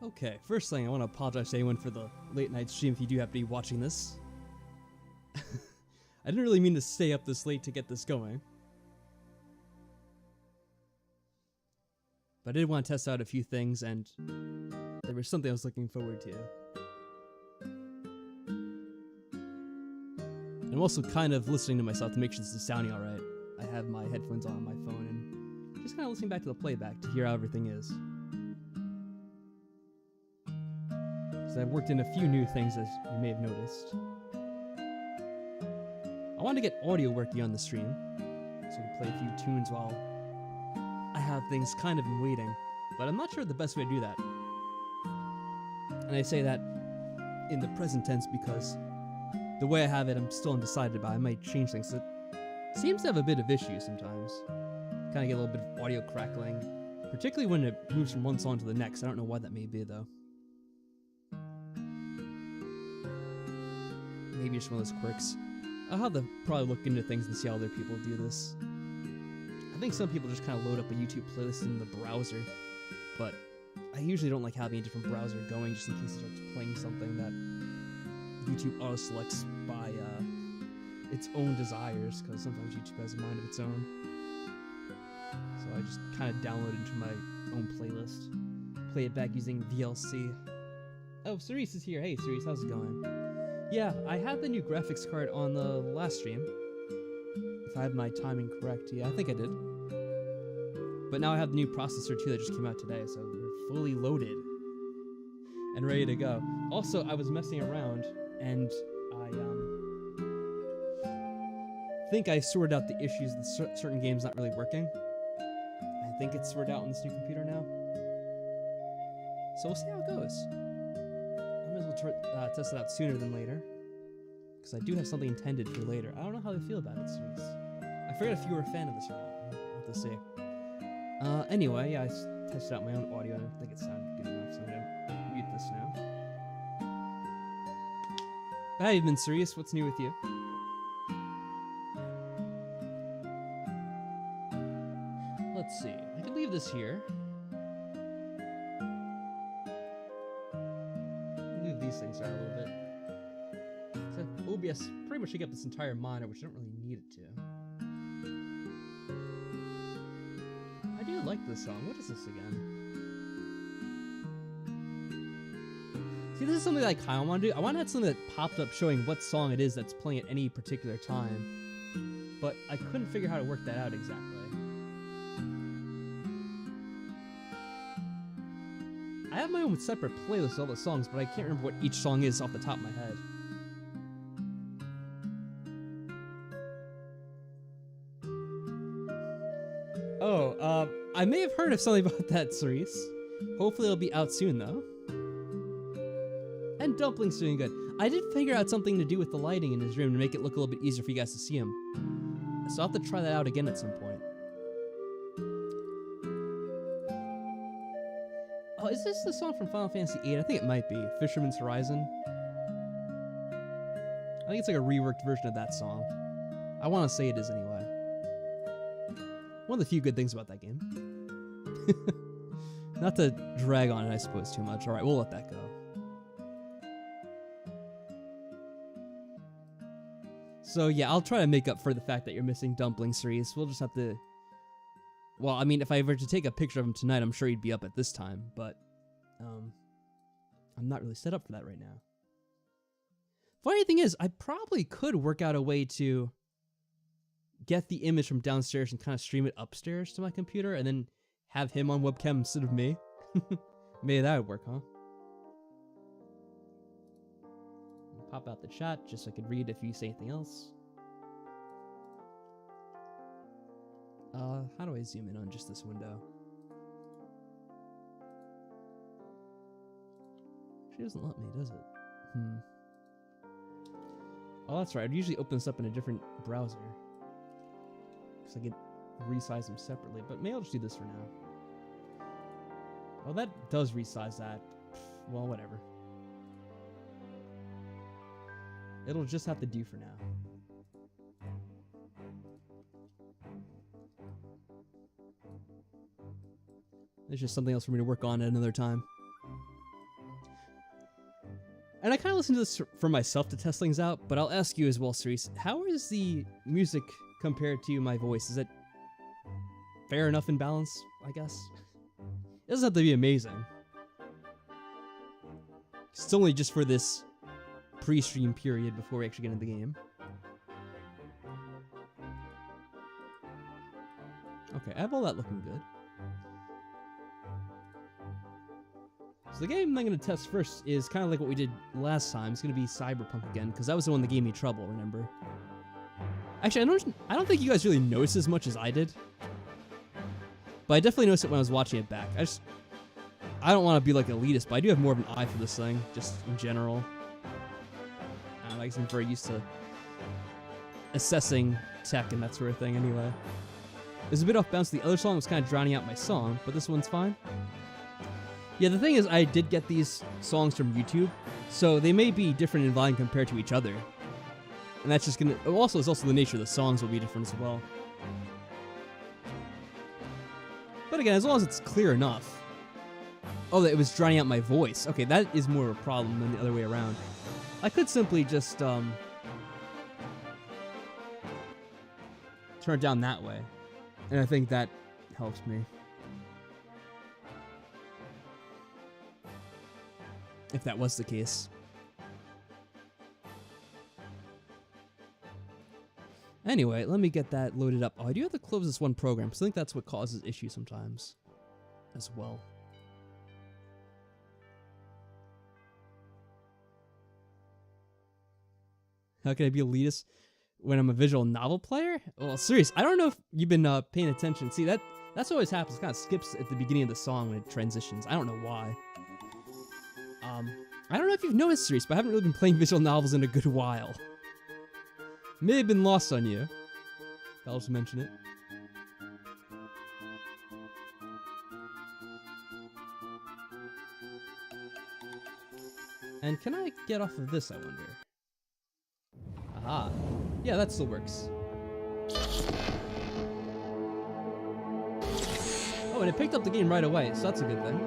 Okay, first thing, I want to apologize to anyone for the late night stream if you do happen to be watching this. I didn't really mean to stay up this late to get this going. But I did want to test out a few things, and there was something I was looking forward to. And I'm also kind of listening to myself to make sure this is sounding alright. I have my headphones on my phone and just kind of listening back to the playback to hear how everything is. So I've worked in a few new things, as you may have noticed. I wanted to get audio working on the stream, so I can play a few tunes while I have things kind of in waiting, but I'm not sure the best way to do that. And I say that in the present tense because the way I have it, I'm still undecided about. I might change things. It seems to have a bit of issues sometimes. Kind of get a little bit of audio crackling, particularly when it moves from one song to the next. I don't know why that may be, though. Maybe just one of those quirks. I'll have to probably look into things and see how other people do this. I think some people just kind of load up a YouTube playlist in the browser, but I usually don't like having a different browser going just in case it starts playing something that YouTube auto-selects by its own desires, because sometimes YouTube has a mind of its own. So I just kind of download it into my own playlist, play it back using VLC. Oh, Cerise is here. Hey Cerise, how's it going? Yeah, I had the new graphics card on the last stream. If I have my timing correct, yeah, I think I did. But now I have the new processor too that just came out today, so we're fully loaded and ready to go. Also, I was messing around and I think I sorted out the issues with certain games not really working. I think it's sorted out on this new computer now. So we'll see how it goes. I might as well test it out sooner than later, because I do have something intended for later. I don't know how they feel about it, Cerise. I forget if you were a fan of this or not. We'll have to see. Anyway, yeah, I tested out my own audio and I think it sounded good enough, so I'm gonna mute this now. How you been, Cerise? What's new with you? Let's see. I can leave this here. Move these things around a little bit. So OBS pretty much took up this entire monitor, which I don't really need it to. I do like this song. What is this again? See, this is something that I kind of want to do. I want to have something that popped up showing what song it is that's playing at any particular time. But I couldn't figure how to work that out exactly. I have my own separate playlist of all the songs, but I can't remember what each song is off the top of my head. Oh, I may have heard of something about that, Cerise. Hopefully it'll be out soon, though. And Dumpling's doing good. I did figure out something to do with the lighting in his room to make it look a little bit easier for you guys to see him. So I'll have to try that out again at some point. Oh, is this the song from Final Fantasy VIII? I think it might be. Fisherman's Horizon. I think it's like a reworked version of that song. I want to say it is anyway. One of the few good things about that game. Not to drag on it, I suppose, too much. Alright, we'll let that go. So yeah, I'll try to make up for the fact that you're missing Dumpling Cerise. We'll just have to... Well, I mean, if I were to take a picture of him tonight, I'm sure he'd be up at this time, but I'm not really set up for that right now. Funny thing is, I probably could work out a way to get the image from downstairs and kind of stream it upstairs to my computer and then have him on webcam instead of me. Maybe that would work, huh? Pop out the chat just so I could read if you say anything else. How do I zoom in on just this window? She doesn't let me, does it? Oh, that's right. I'd usually open this up in a different browser, because I could resize them separately, but maybe I'll just do this for now. Oh, that does resize that. Well, whatever. It'll just have to do for now. It's just something else for me to work on at another time. And I kind of listen to this for myself to test things out, but I'll ask you as well, Cerise. How is the music compared to my voice? Is it fair enough in balance, I guess? It doesn't have to be amazing. It's only just for this pre-stream period before we actually get into the game. Okay, I have all that looking good. So the game I'm going to test first is kind of like what we did last time. It's going to be Cyberpunk again, because that was the one that gave me trouble, remember? Actually, I don't think you guys really noticed as much as I did. But I definitely noticed it when I was watching it back. I don't want to be like elitist, but I do have more of an eye for this thing, just in general. I guess I'm very used to assessing tech and that sort of thing anyway. It was a bit off bounce. The other song was kind of drowning out my song, but this one's fine. Yeah, the thing is, I did get these songs from YouTube, so they may be different in volume compared to each other. And that's just gonna... Also, it's also the nature of the songs will be different as well. But again, as long as it's clear enough. Oh, it was drowning out my voice. Okay, that is more of a problem than the other way around. I could simply just, turn it down that way. And I think that helps me. If that was the case. Anyway, let me get that loaded up. Oh, I do have to close this one program, because I think that's what causes issues sometimes as well. How can I be elitist when I'm a visual novel player? Well, serious, I don't know if you've been paying attention. See, that's always happens. It kind of skips at the beginning of the song when it transitions. I don't know why. I don't know if you've noticed, serious, but I haven't really been playing visual novels in a good while. May have been lost on you. I'll just mention it. And can I get off of this, I wonder? Aha. Yeah, that still works. Oh, and it picked up the game right away, so that's a good thing.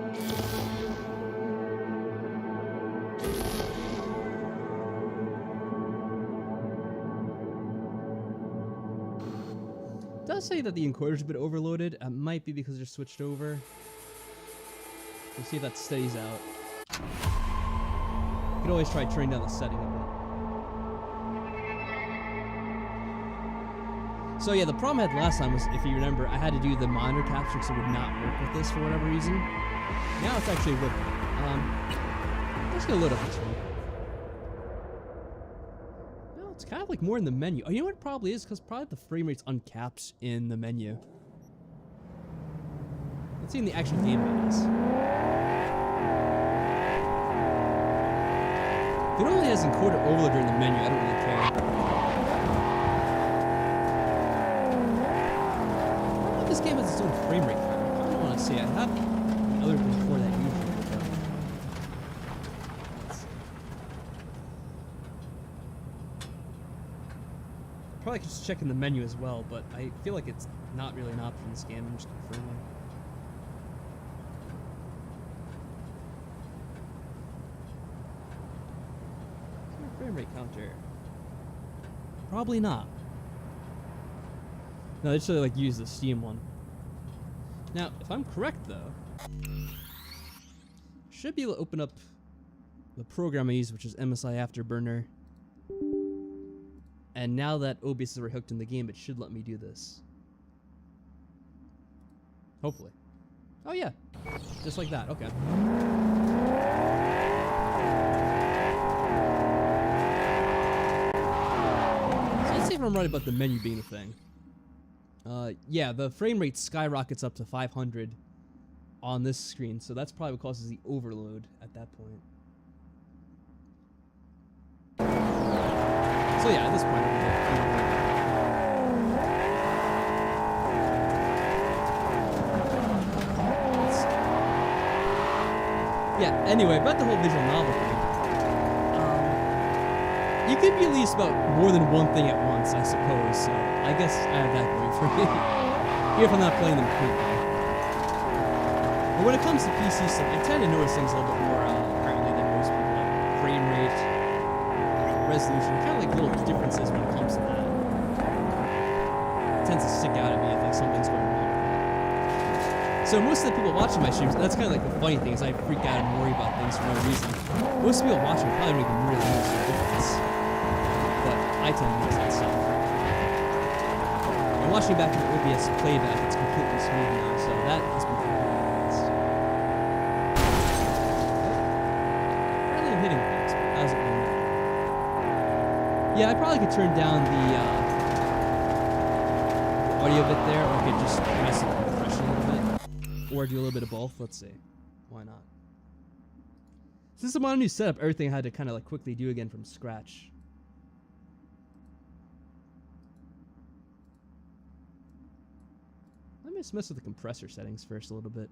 It does say that the encoder's a bit overloaded. It might be because they're switched over. We'll see if that steadies out. You can always try turning down the setting of it. So yeah, the problem I had last time was, if you remember, I had to do the monitor capture because it would not work with this for whatever reason. Now it's actually working. I'm just gonna load up this one. No, it's kind of like more in the menu. Oh, you know what it probably is? Because probably the frame rate's uncapped in the menu. Let's see in the actual game menus. If it only has encoder overload during the menu, I don't really care. This game has its own frame rate. I don't want to say I have other than before that usually. Probably could just check in the menu as well, but I feel like it's not really an option in this game. I'm just confirming. Is there a frame rate counter? Probably not. No, they just really like use the Steam one. Now, if I'm correct though, should be able to open up the program I use, which is MSI Afterburner. And now that OBS is already hooked in the game, it should let me do this. Hopefully. Oh yeah, just like that. Okay. So let's see if I'm right about the menu being a thing. Yeah, the frame rate skyrockets up to 500 on this screen, so that's probably what causes the overload at that point. So yeah, at this point, yeah, anyway, about the whole visual novel thing. You could be at least about more than one thing at once, I suppose, so I guess I have that going for me. Even if I'm not playing them completely. But when it comes to PC stuff, I tend to notice things a little bit more apparently than most people, like frame rate, resolution, kind of like little differences when it comes to that. It tends to stick out at me if like something's going wrong with it. So most of the people watching my streams, that's kind of like the funny thing is I freak out and worry about things for no reason. Most people watching probably don't even really notice the difference, but I tend to notice that stuff. And watching back in the OBS playback, it's completely smooth now, so that has been pretty nice. Apparently I'm hitting things, but that doesn't really matter. Yeah, I probably could turn down the audio bit there, or I could just mess with the compression a little bit, or do a little bit of both. Let's see. Why not? Since I'm on a new setup, everything I had to kind of like quickly do again from scratch. Let me just mess with the compressor settings first a little bit.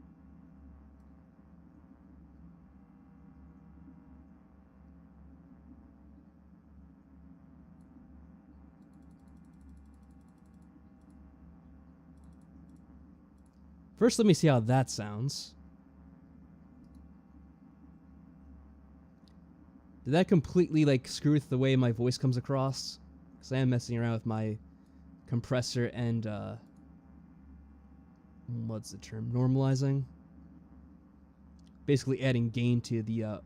First, let me see how that sounds. Did that completely like screw with the way my voice comes across? Because I am messing around with my compressor and what's the term? Normalizing. Basically adding gain to the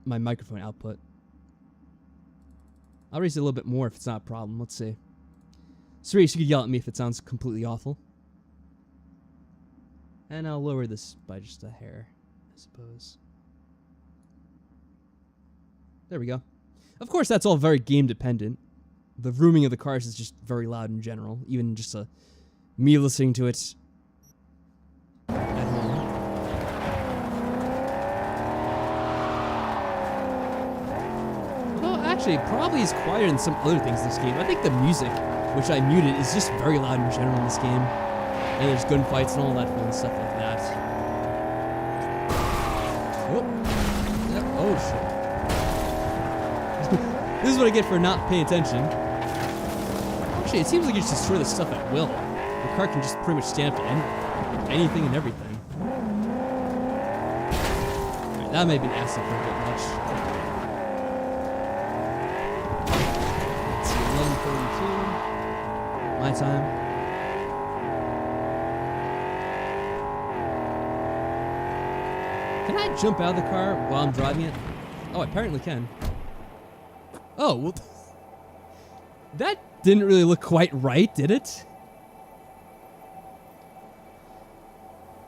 my microphone output. I'll raise it a little bit more if it's not a problem. Let's see. Cerise, you could yell at me if it sounds completely awful. And I'll lower this by just a hair, I suppose. There we go. Of course, that's all very game dependent. The rooming of the cars is just very loud in general, even just me listening to it at home. Well, actually, it probably is quieter than some other things in this game. I think the music, which I muted, is just very loud in general in this game. And there's gunfights and all that fun stuff like that. Oh, yeah. Oh shit. This is what I get for not paying attention. Actually, it seems like you just destroy this stuff at will. Your car can just pretty much stand up to anything and everything. Right, that may be asking for a bit much. Let's see, 11:42. My time. Can I jump out of the car while I'm driving it? Oh, I apparently can. Oh, well, that didn't really look quite right, did it?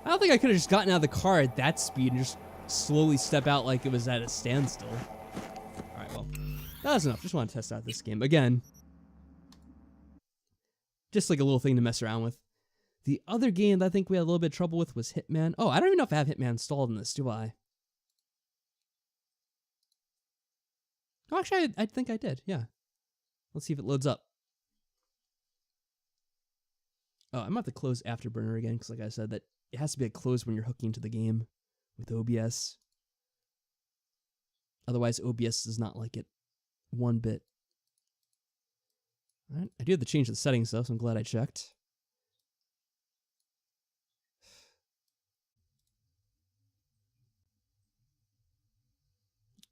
I don't think I could have just gotten out of the car at that speed and just slowly step out like it was at a standstill. Alright, well, that was enough. Just want to test out this game. Again, just like a little thing to mess around with. The other game that I think we had a little bit of trouble with was Hitman. Oh, I don't even know if I have Hitman installed in this, do I? Oh, actually, I think I did, yeah. Let's see if it loads up. Oh, I'm going to have to close Afterburner again, because like I said, that it has to be closed when you're hooking to the game with OBS. Otherwise, OBS does not like it one bit. All right, I do have to change the settings, though, so I'm glad I checked.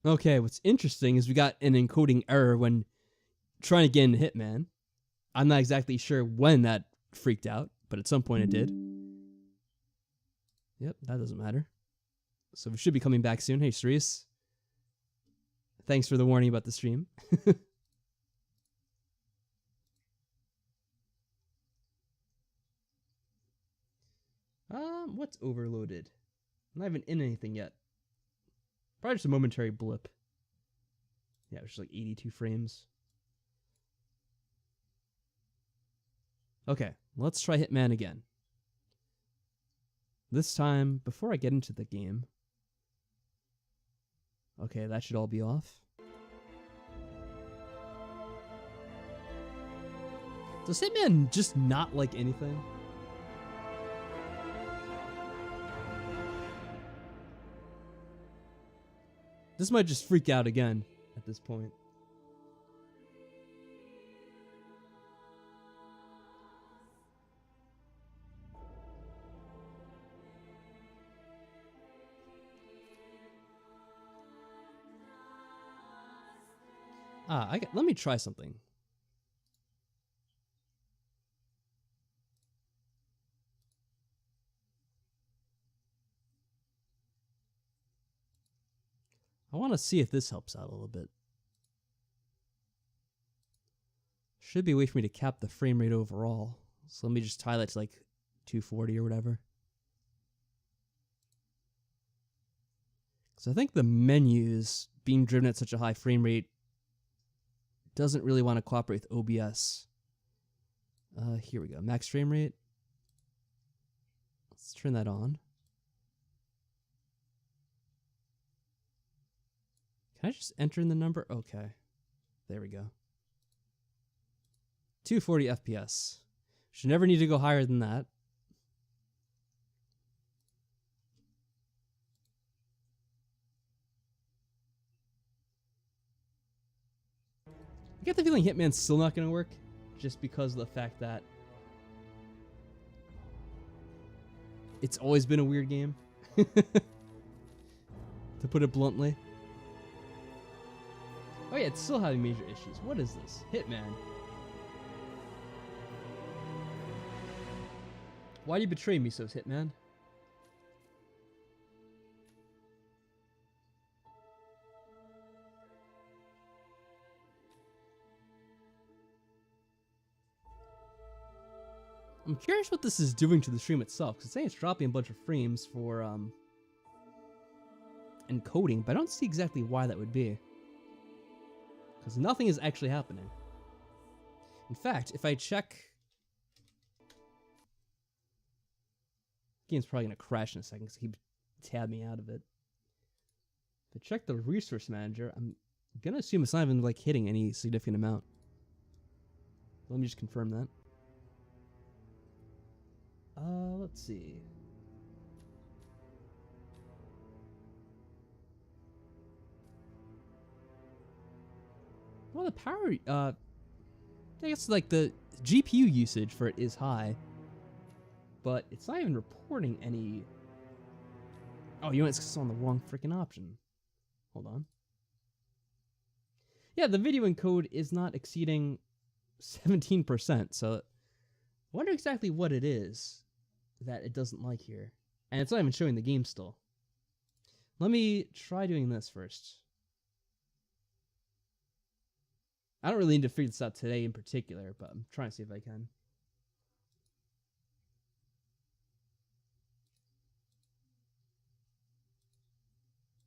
Okay, what's interesting is we got an encoding error when trying to get into Hitman. I'm not exactly sure when that freaked out, but at some point it did. Yep, that doesn't matter. So we should be coming back soon. Hey, Cerise. Thanks for the warning about the stream. What's overloaded? I'm not even in anything yet. Probably just a momentary blip. Yeah, it was just like 82 frames. Okay, let's try Hitman again. This time, before I get into the game... Okay, that should all be off. Does Hitman just not like anything? This might just freak out again at this point. Let me try something. I want to see if this helps out a little bit. Should be a way for me to cap the frame rate overall. So let me just tie that to like 240 or whatever. So I think the menus being driven at such a high frame rate doesn't really want to cooperate with OBS. Here we go. Max frame rate. Let's turn that on. Can I just enter in the number? Okay. There we go. 240 FPS. Should never need to go higher than that. I get the feeling Hitman's still not going to work, just because of the fact that it's always been a weird game, to put it bluntly. Oh yeah, it's still having major issues. What is this? Hitman. Why do you betray me, so Hitman? I'm curious what this is doing to the stream itself, because it's saying it's dropping a bunch of frames for encoding, but I don't see exactly why that would be. Because nothing is actually happening. In fact, if I check... Game's probably going to crash in a second because he tabbed me out of it. If I check the resource manager, I'm going to assume it's not even like hitting any significant amount. Let me just confirm that. Let's see. Well, the power, I guess like the GPU usage for it is high, but it's not even reporting any. Oh, you know, it's on the wrong freaking option. Hold on. Yeah, the video encode is not exceeding 17%, so I wonder exactly what it is that it doesn't like here. And it's not even showing the game still. Let me try doing this first. I don't really need to figure this out today in particular, but I'm trying to see if I can.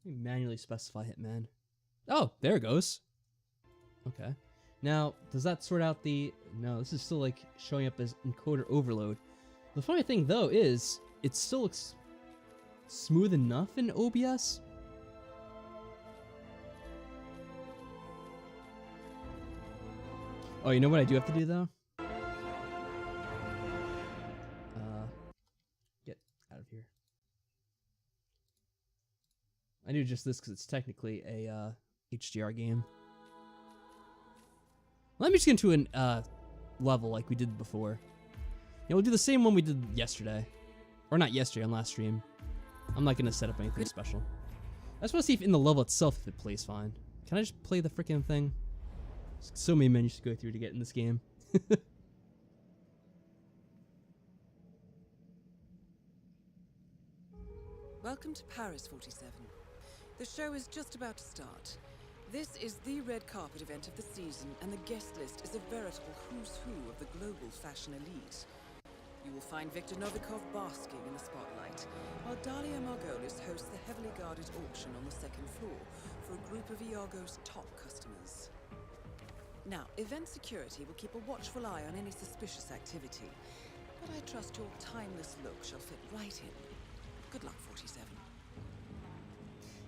Let me manually specify Hitman. Oh, there it goes. Okay. Now, does that sort out the... No, this is still like showing up as encoder overload. The funny thing though is, it still looks smooth enough in OBS. Oh, you know what I do have to do though? Get out of here. I do just this because it's technically a HDR game. Let me just get into an level like we did before. Yeah, we'll do the same one we did yesterday. Or not yesterday, on last stream. I'm not going to set up anything special. I just want to see if in the level itself if it plays fine. Can I just play the freaking thing? There's so many menus to go through to get in this game. Welcome to Paris 47. The show is just about to start. This is the red carpet event of the season, and the guest list is a veritable who's who of the global fashion elite. You will find Viktor Novikov basking in the spotlight, while Dalia Margolis hosts the heavily guarded auction on the second floor for a group of Iago's top customers. Now, event security will keep a watchful eye on any suspicious activity, but I trust your timeless look shall fit right in. Good luck, 47.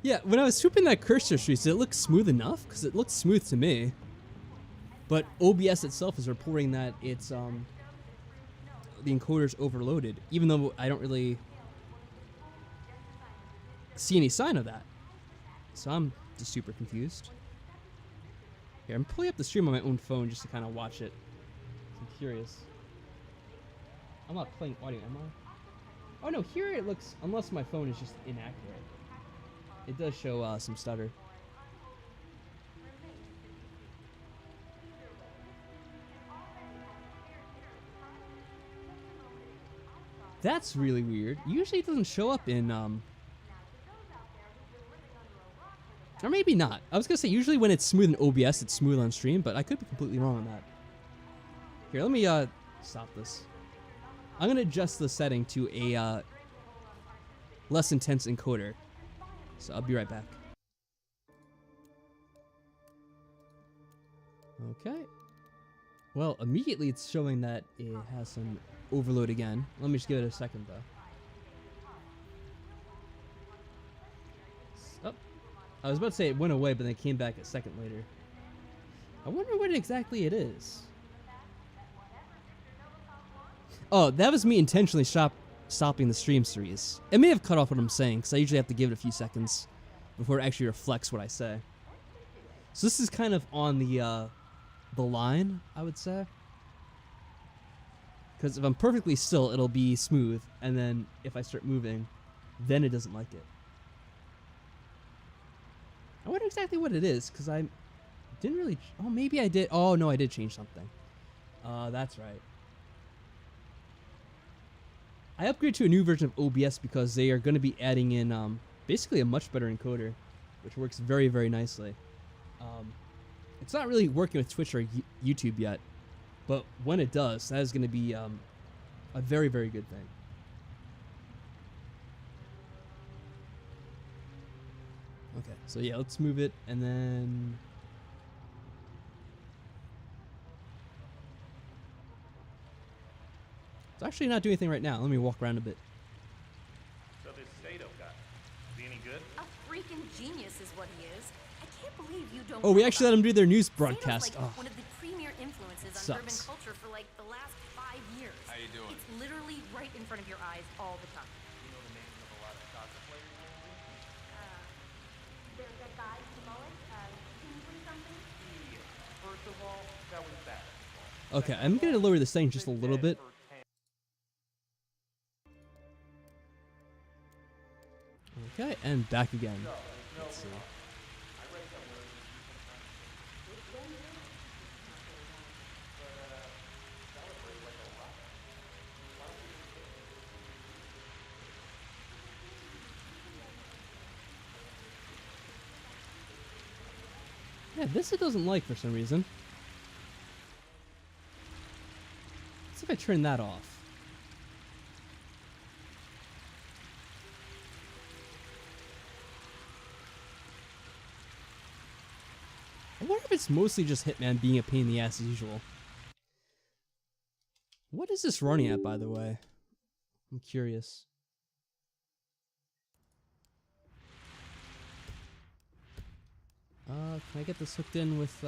Yeah, when I was swooping that cursor street, did it look smooth enough? Because it looked smooth to me. But OBS itself is reporting that it's, the encoder's overloaded, even though I don't really see any sign of that. So I'm just super confused. Here, I'm pulling up the stream on my own phone just to kind of watch it. I'm curious. I'm not playing audio, am I? Oh no, here it looks, unless my phone is just inaccurate. It does show some stutter. That's really weird. Usually it doesn't show up in, or maybe not. I was gonna say usually when it's smooth in OBS, it's smooth on stream, but I could be completely wrong on that. Here, let me, stop this. I'm gonna adjust the setting to a, less intense encoder. So I'll be right back. Okay. Well, immediately it's showing that it has some overload again. Let me just give it a second, though. Oh, I was about to say it went away, but then it came back a second later. I wonder what exactly it is. Oh, that was me intentionally stopping the stream series. It may have cut off what I'm saying, because I usually have to give it a few seconds before it actually reflects what I say. So this is kind of on the line, I would say. Because if I'm perfectly still, it'll be smooth, and then if I start moving, then it doesn't like it. I wonder exactly what it is, because I didn't really... Oh, maybe I did... Oh, no, I did change something. That's right. I upgraded to a new version of OBS because they are going to be adding in basically a much better encoder, which works very, very nicely. It's not really working with Twitch or YouTube yet, but when it does, that is going to be a very, very good thing. Okay, so yeah, let's move it, and then... It's actually not doing anything right now. Let me walk around a bit. So this Sato guy, is he any good? A freaking genius is what he is. I can't believe you don't. Oh, we know actually let about him do their news Sato's broadcast. like Oh, one of the premier influences on urban sucks. culture for like the last 5 years. How you doing? It's literally right in front of your eyes all the time. You know the names of a lot of soccer players in the league? There's that guy, Samoan, Kingsley something. Yeah. First of all, that was bad. Okay, I'm going to lower the setting just a little bit. Okay, and back again. Let's see. Yeah, this it doesn't like for some reason. Let's see if I turn that off. I wonder if it's mostly just Hitman being a pain in the ass as usual. What is this running at, by the way? I'm curious. Can I get this hooked in with,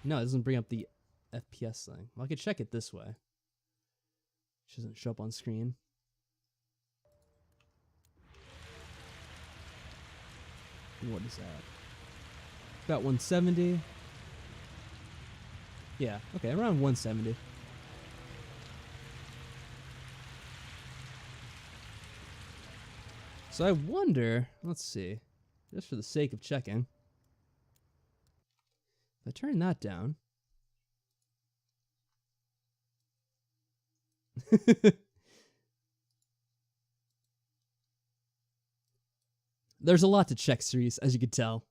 No, it doesn't bring up the FPS thing. Well, I could check it this way. Which doesn't show up on screen. What is that? About 170. Yeah, okay, around 170. So I wonder, let's see, just for the sake of checking, if I turn that down. There's a lot to check, series, as you can tell.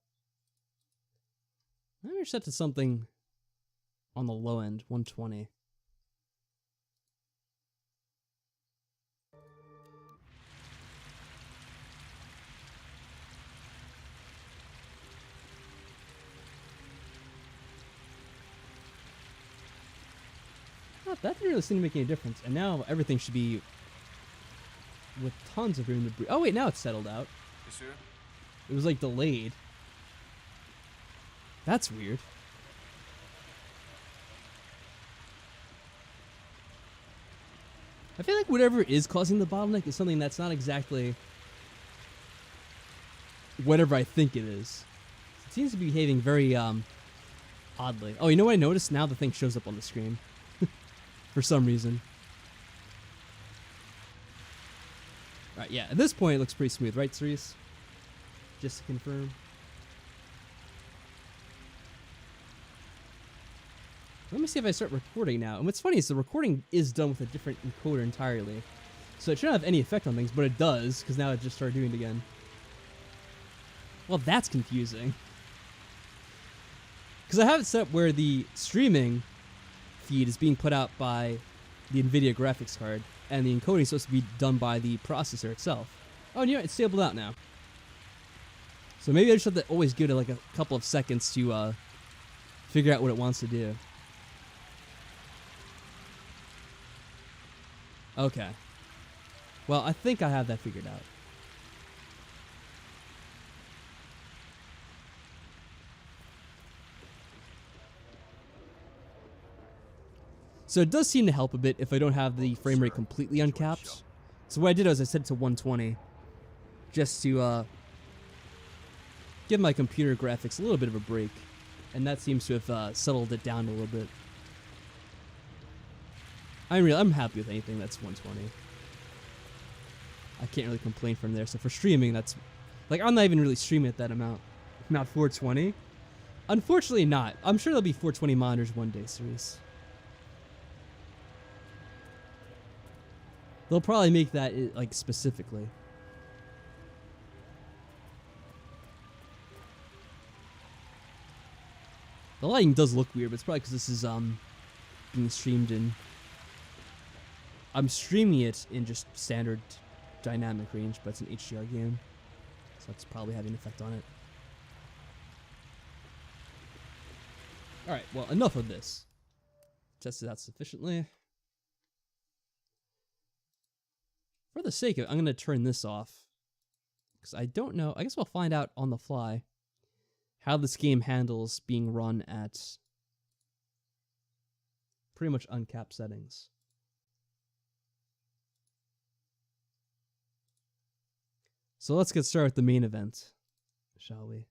Let me set to something on the low end, 120. That didn't really seem to make any difference. And now everything should be with tons of room to breathe. Oh wait, now it's settled out. Yes, sir. It was like delayed. That's weird. I feel like whatever is causing the bottleneck is something that's not exactly whatever I think it is. It seems to be behaving very oddly. Oh, you know what I noticed? Now the thing shows up on the screen. For some reason. Right, yeah, at this point it looks pretty smooth, right, Cerise? Just to confirm. Let me see if I start recording now. And what's funny is the recording is done with a different encoder entirely. So it shouldn't have any effect on things, but it does, because now it just started doing it again. Well, that's confusing. Because I have it set up where the streaming feed is being put out by the NVIDIA graphics card, and the encoding is supposed to be done by the processor itself. Oh, and you know what? It's stabled out now. So maybe I just have to always give it like a couple of seconds to figure out what it wants to do. Okay. Well, I think I have that figured out. So it does seem to help a bit if I don't have the frame rate completely uncapped. So what I did was I set it to 120 just to give my computer graphics a little bit of a break. And that seems to have settled it down a little bit. I'm happy with anything that's 120. I can't really complain from there. So for streaming, that's... Like, I'm not even really streaming at that amount. Not 420. Unfortunately not. I'm sure there'll be 420 monitors one day, Cerise. They'll probably make that, like, specifically. The lighting does look weird, but it's probably because this is, being streamed in... I'm streaming it in just standard dynamic range, but it's an HDR game. So that's probably having an effect on it. Alright, well, enough of this. Tested out sufficiently. For the sake of it, I'm going to turn this off. Because I don't know. I guess we'll find out on the fly how this game handles being run at pretty much uncapped settings. So let's get started with the main event, shall we?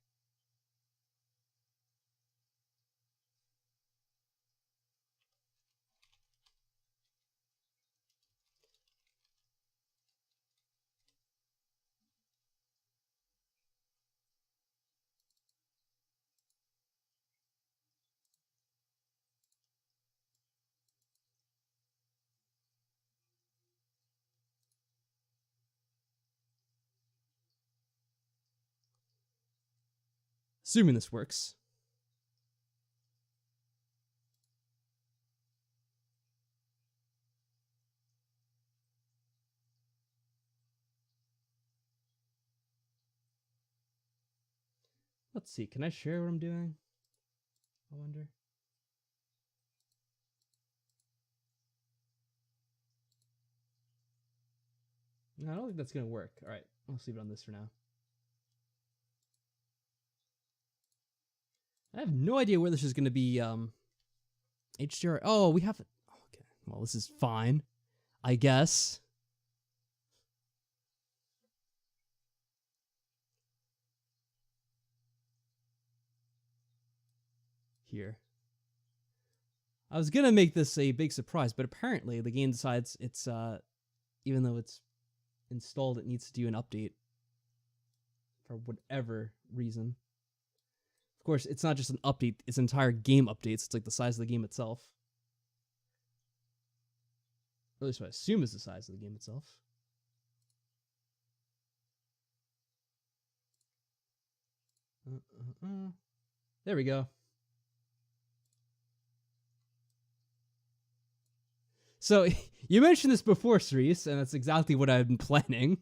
Assuming this works. Let's see, can I share what I'm doing? I wonder. No, I don't think that's gonna work. Alright, let's leave it on this for now. I have no idea where this is going to be HDR. Oh, we have it. Okay. Well, this is fine, I guess. Here. I was going to make this a big surprise, but apparently the game decides it's even though it's installed, it needs to do an update for whatever reason. Of course, it's not just an update, it's an entire game updates. It's like the size of the game itself. Or at least what I assume is the size of the game itself. There we go. So, you mentioned this before, Cerise, and that's exactly what I've been planning.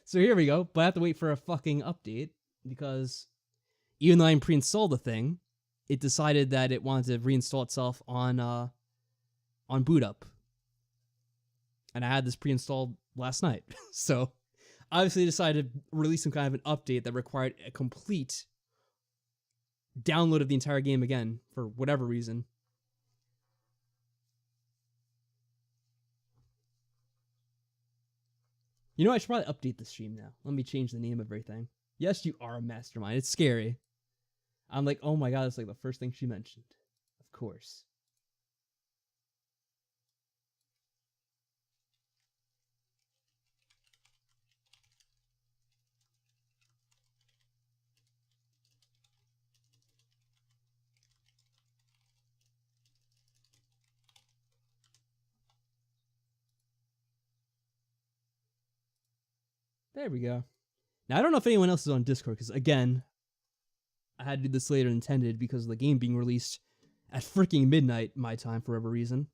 So here we go, but I have to wait for a fucking update, because even though I pre-installed the thing, it decided that it wanted to reinstall itself on boot up. And I had this pre-installed last night. So, obviously decided to release some kind of an update that required a complete download of the entire game again, for whatever reason. You know, I should probably update the stream now. Let me change the name of everything. Yes, you are a mastermind. It's scary. I'm like, oh my god, it's like the first thing she mentioned. Of course. There we go. Now, I don't know if anyone else is on Discord, because, again, I had to do this later than intended because of the game being released at freaking midnight my time for whatever reason.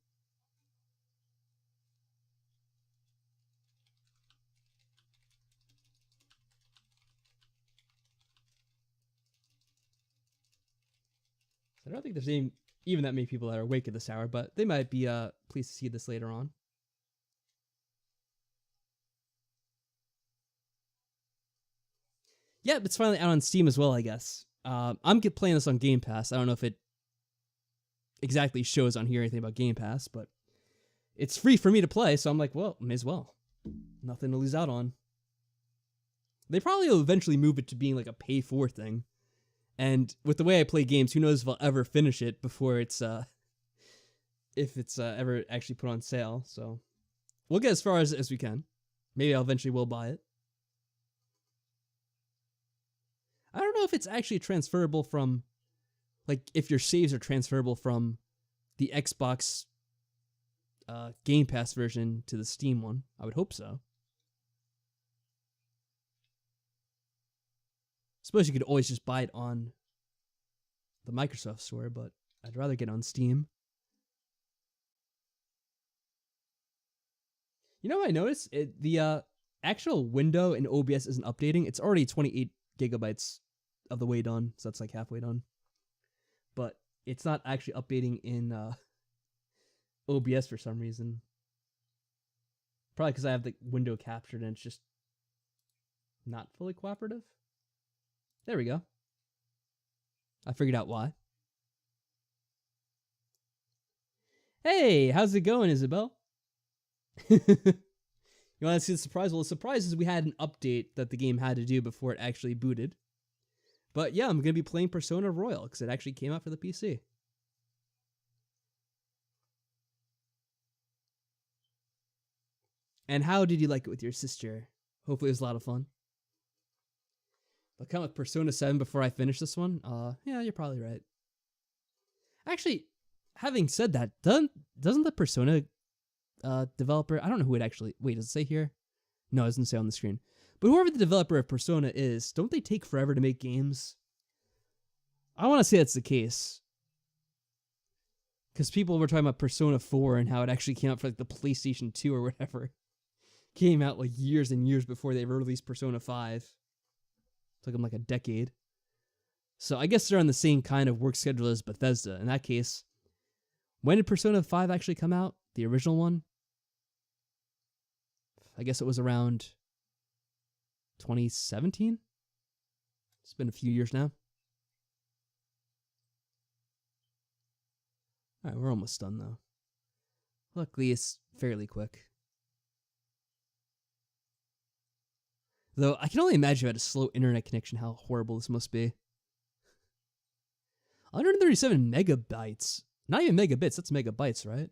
I don't think there's even that many people that are awake at this hour, but they might be pleased to see this later on. Yeah, it's finally out on Steam as well, I guess. I'm playing this on Game Pass. I don't know if it exactly shows on here anything about Game Pass, but it's free for me to play, so I'm like, well, may as well. Nothing to lose out on. They probably will eventually move it to being like a pay-for thing. And with the way I play games, who knows if I'll ever finish it before it's if it's ever actually put on sale. So we'll get as far as we can. Maybe I'll eventually will buy it. I don't know if it's actually transferable from, like, if your saves are transferable from the Xbox Game Pass version to the Steam one. I would hope so. Suppose you could always just buy it on the Microsoft Store, but I'd rather get it on Steam. You know what I noticed? The actual window in OBS isn't updating. It's already 28 gigabytes of the way done, so that's like halfway done. But it's not actually updating in OBS for some reason. Probably because I have the window captured and it's just not fully cooperative. There we go. I figured out why. Hey, how's it going, Isabel? You want to see the surprise? Well, the surprise is we had an update that the game had to do before it actually booted. But yeah, I'm going to be playing Persona Royal because it actually came out for the PC. And how did you like it with your sister? Hopefully it was a lot of fun. I'll come with Persona 7 before I finish this one. Yeah, you're probably right. Actually, having said that, doesn't the Persona developer, I don't know who it actually, wait, does it say here? No, it doesn't say on the screen. But whoever the developer of Persona is, don't they take forever to make games? I want to say that's the case. Because people were talking about Persona 4 and how it actually came out for like the PlayStation 2 or whatever. Came out like years and years before they ever released Persona 5. Took them like a decade. So I guess they're on the same kind of work schedule as Bethesda. In that case, when did Persona 5 actually come out? The original one? I guess it was around 2017? It's been a few years now. Alright, we're almost done though. Luckily, it's fairly quick. Though, I can only imagine if you had a slow internet connection how horrible this must be. 137 megabytes. Not even megabits, that's megabytes, right?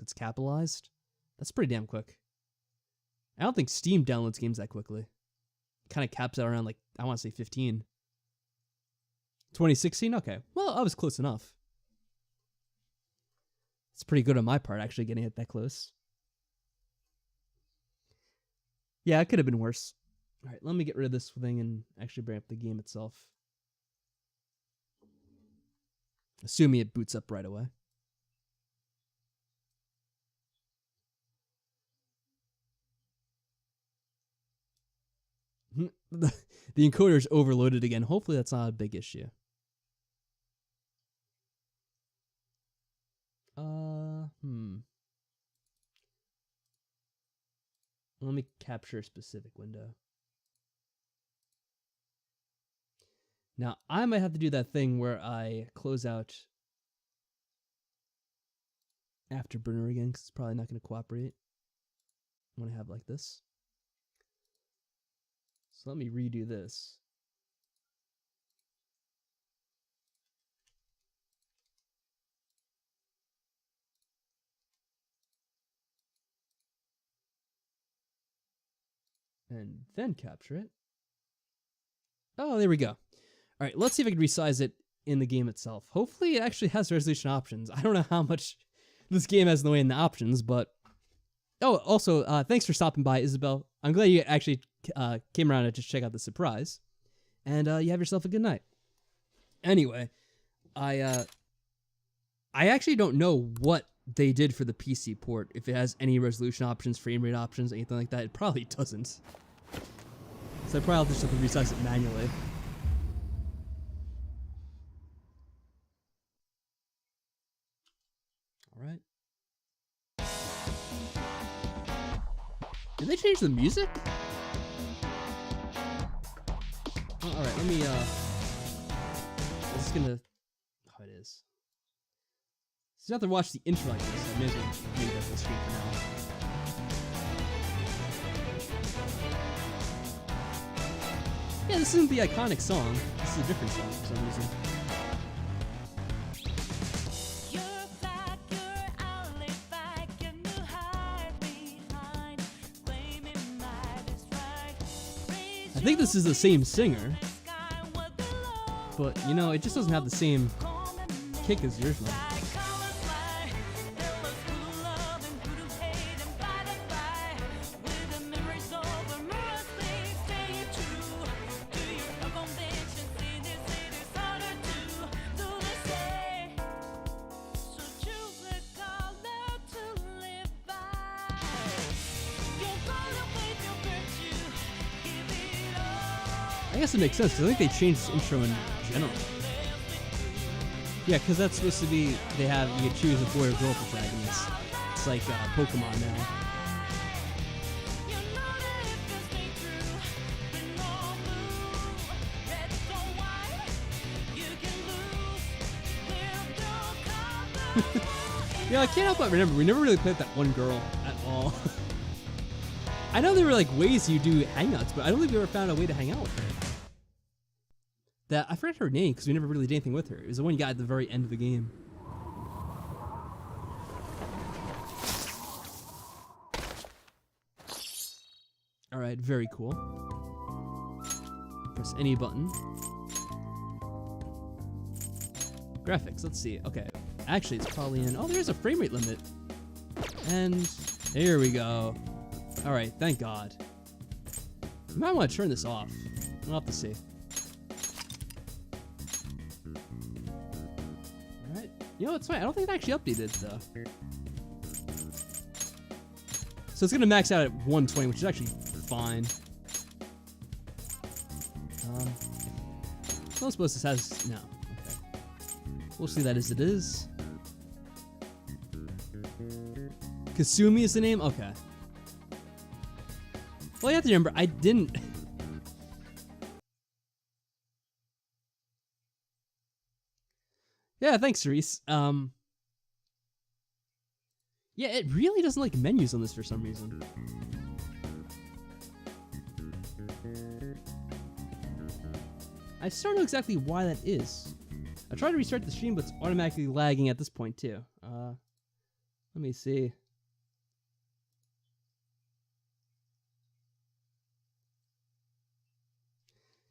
It's capitalized. That's pretty damn quick. I don't think Steam downloads games that quickly. It kind of caps out around, like, I want to say 15. 2016? Okay. Well, I was close enough. It's pretty good on my part, actually, getting it that close. Yeah, it could have been worse. All right, let me get rid of this thing and actually bring up the game itself. Assuming it boots up right away. The encoder is overloaded again. Hopefully that's not a big issue. Let me capture a specific window. Now, I might have to do that thing where I close out Afterburner again, because it's probably not going to cooperate when I have like this. So let me redo this. And then capture it. Oh, there we go. All right, let's see if I can resize it in the game itself. Hopefully it actually has resolution options. I don't know how much this game has in the way in the options, but... Oh, also, thanks for stopping by, Isabel. I'm glad you actually came around to just check out the surprise, and you have yourself a good night. Anyway, I actually don't know what they did for the PC port. If it has any resolution options, frame rate options, anything like that, it probably doesn't. So I probably just have to resize it manually. All right. Did they change the music? Oh, all right, let me. I'm just gonna. Oh, it is. So you have to watch the intro like this. I may as well leave that full screen for now. Yeah, this isn't the iconic song. This is a different song for some reason. I think this is the same singer, but you know, it just doesn't have the same kick as the original. I guess it makes sense, because I think they changed this intro in general. Yeah, because that's supposed to be, you can choose a boy or girl protagonist. It's like Pokemon now. Yeah, I can't help but remember, we never really played that one girl at all. I know there were like ways you do hangouts, but I don't think we ever found a way to hang out with her. I forgot her name because we never really did anything with her. It was the one you got at the very end of the game. All right, very cool. Press any button. Graphics, let's see. Okay, actually it's probably in, oh, there's a frame rate limit. And here we go. All right, thank God. You might want to turn this off. We'll have to see. All right, you know, it's fine. I don't think it actually updated though. So it's gonna max out at 120, which is actually fine. I don't suppose this has, no, okay. We'll see that as it is. Kasumi is the name? Okay. Well, you have to remember, I didn't... Yeah, thanks, Reese. Yeah, it really doesn't like menus on this for some reason. I just don't know exactly why that is. I tried to restart the stream, but it's automatically lagging at this point, too. Let me see.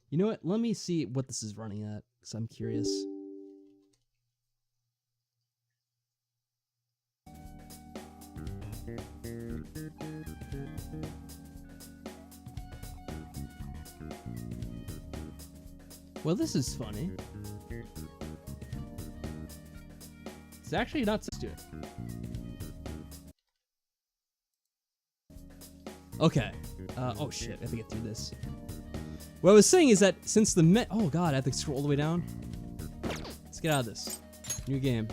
You know what? Let me see what this is running at, because I'm curious. Well, this is funny. It's actually not supposed to do it. Okay. Oh shit, I have to get through this. What I was saying is that since the oh god, I have to scroll all the way down. Let's get out of this. New game.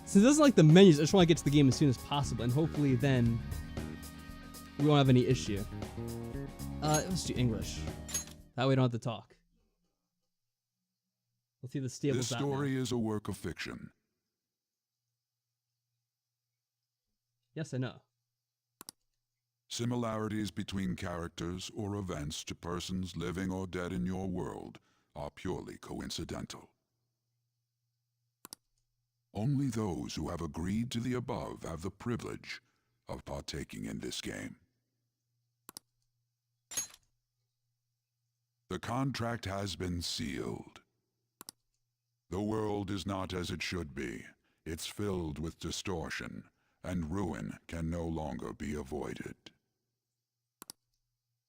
Since it doesn't like the menus, I just want to get to the game as soon as possible, and hopefully then we won't have any issue. Let's do English. That way we don't have to talk. Let's see the stables. This story is a work of fiction. Yes, I know. Similarities between characters or events to persons living or dead in your world are purely coincidental. Only those who have agreed to the above have the privilege of partaking in this game. The contract has been sealed. The world is not as it should be. It's filled with distortion, and ruin can no longer be avoided.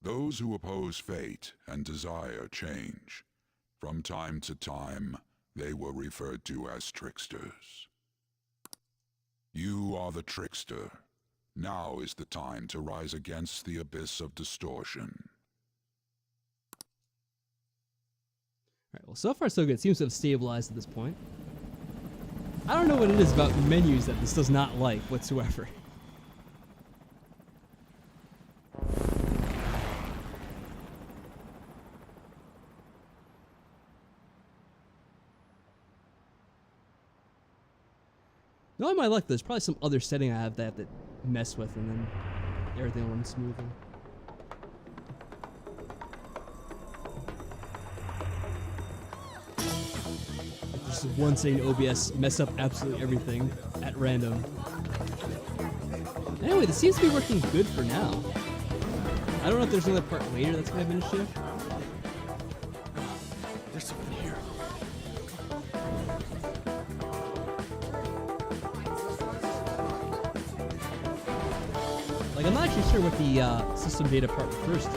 Those who oppose fate and desire change. From time to time, they were referred to as tricksters. You are the trickster. Now is the time to rise against the abyss of distortion. Alright, well, so far so good. It seems to have stabilized at this point. I don't know what it is about menus that this does not like whatsoever. No, I might like this. Probably some other setting I have that I have to mess with, and then everything will run smoothly. Just one setting in OBS, mess up absolutely everything at random. Anyway, this seems to be working good for now. I don't know if there's another part later that's going to have an issue. There's something here. Like, I'm not actually sure what the system data part refers to.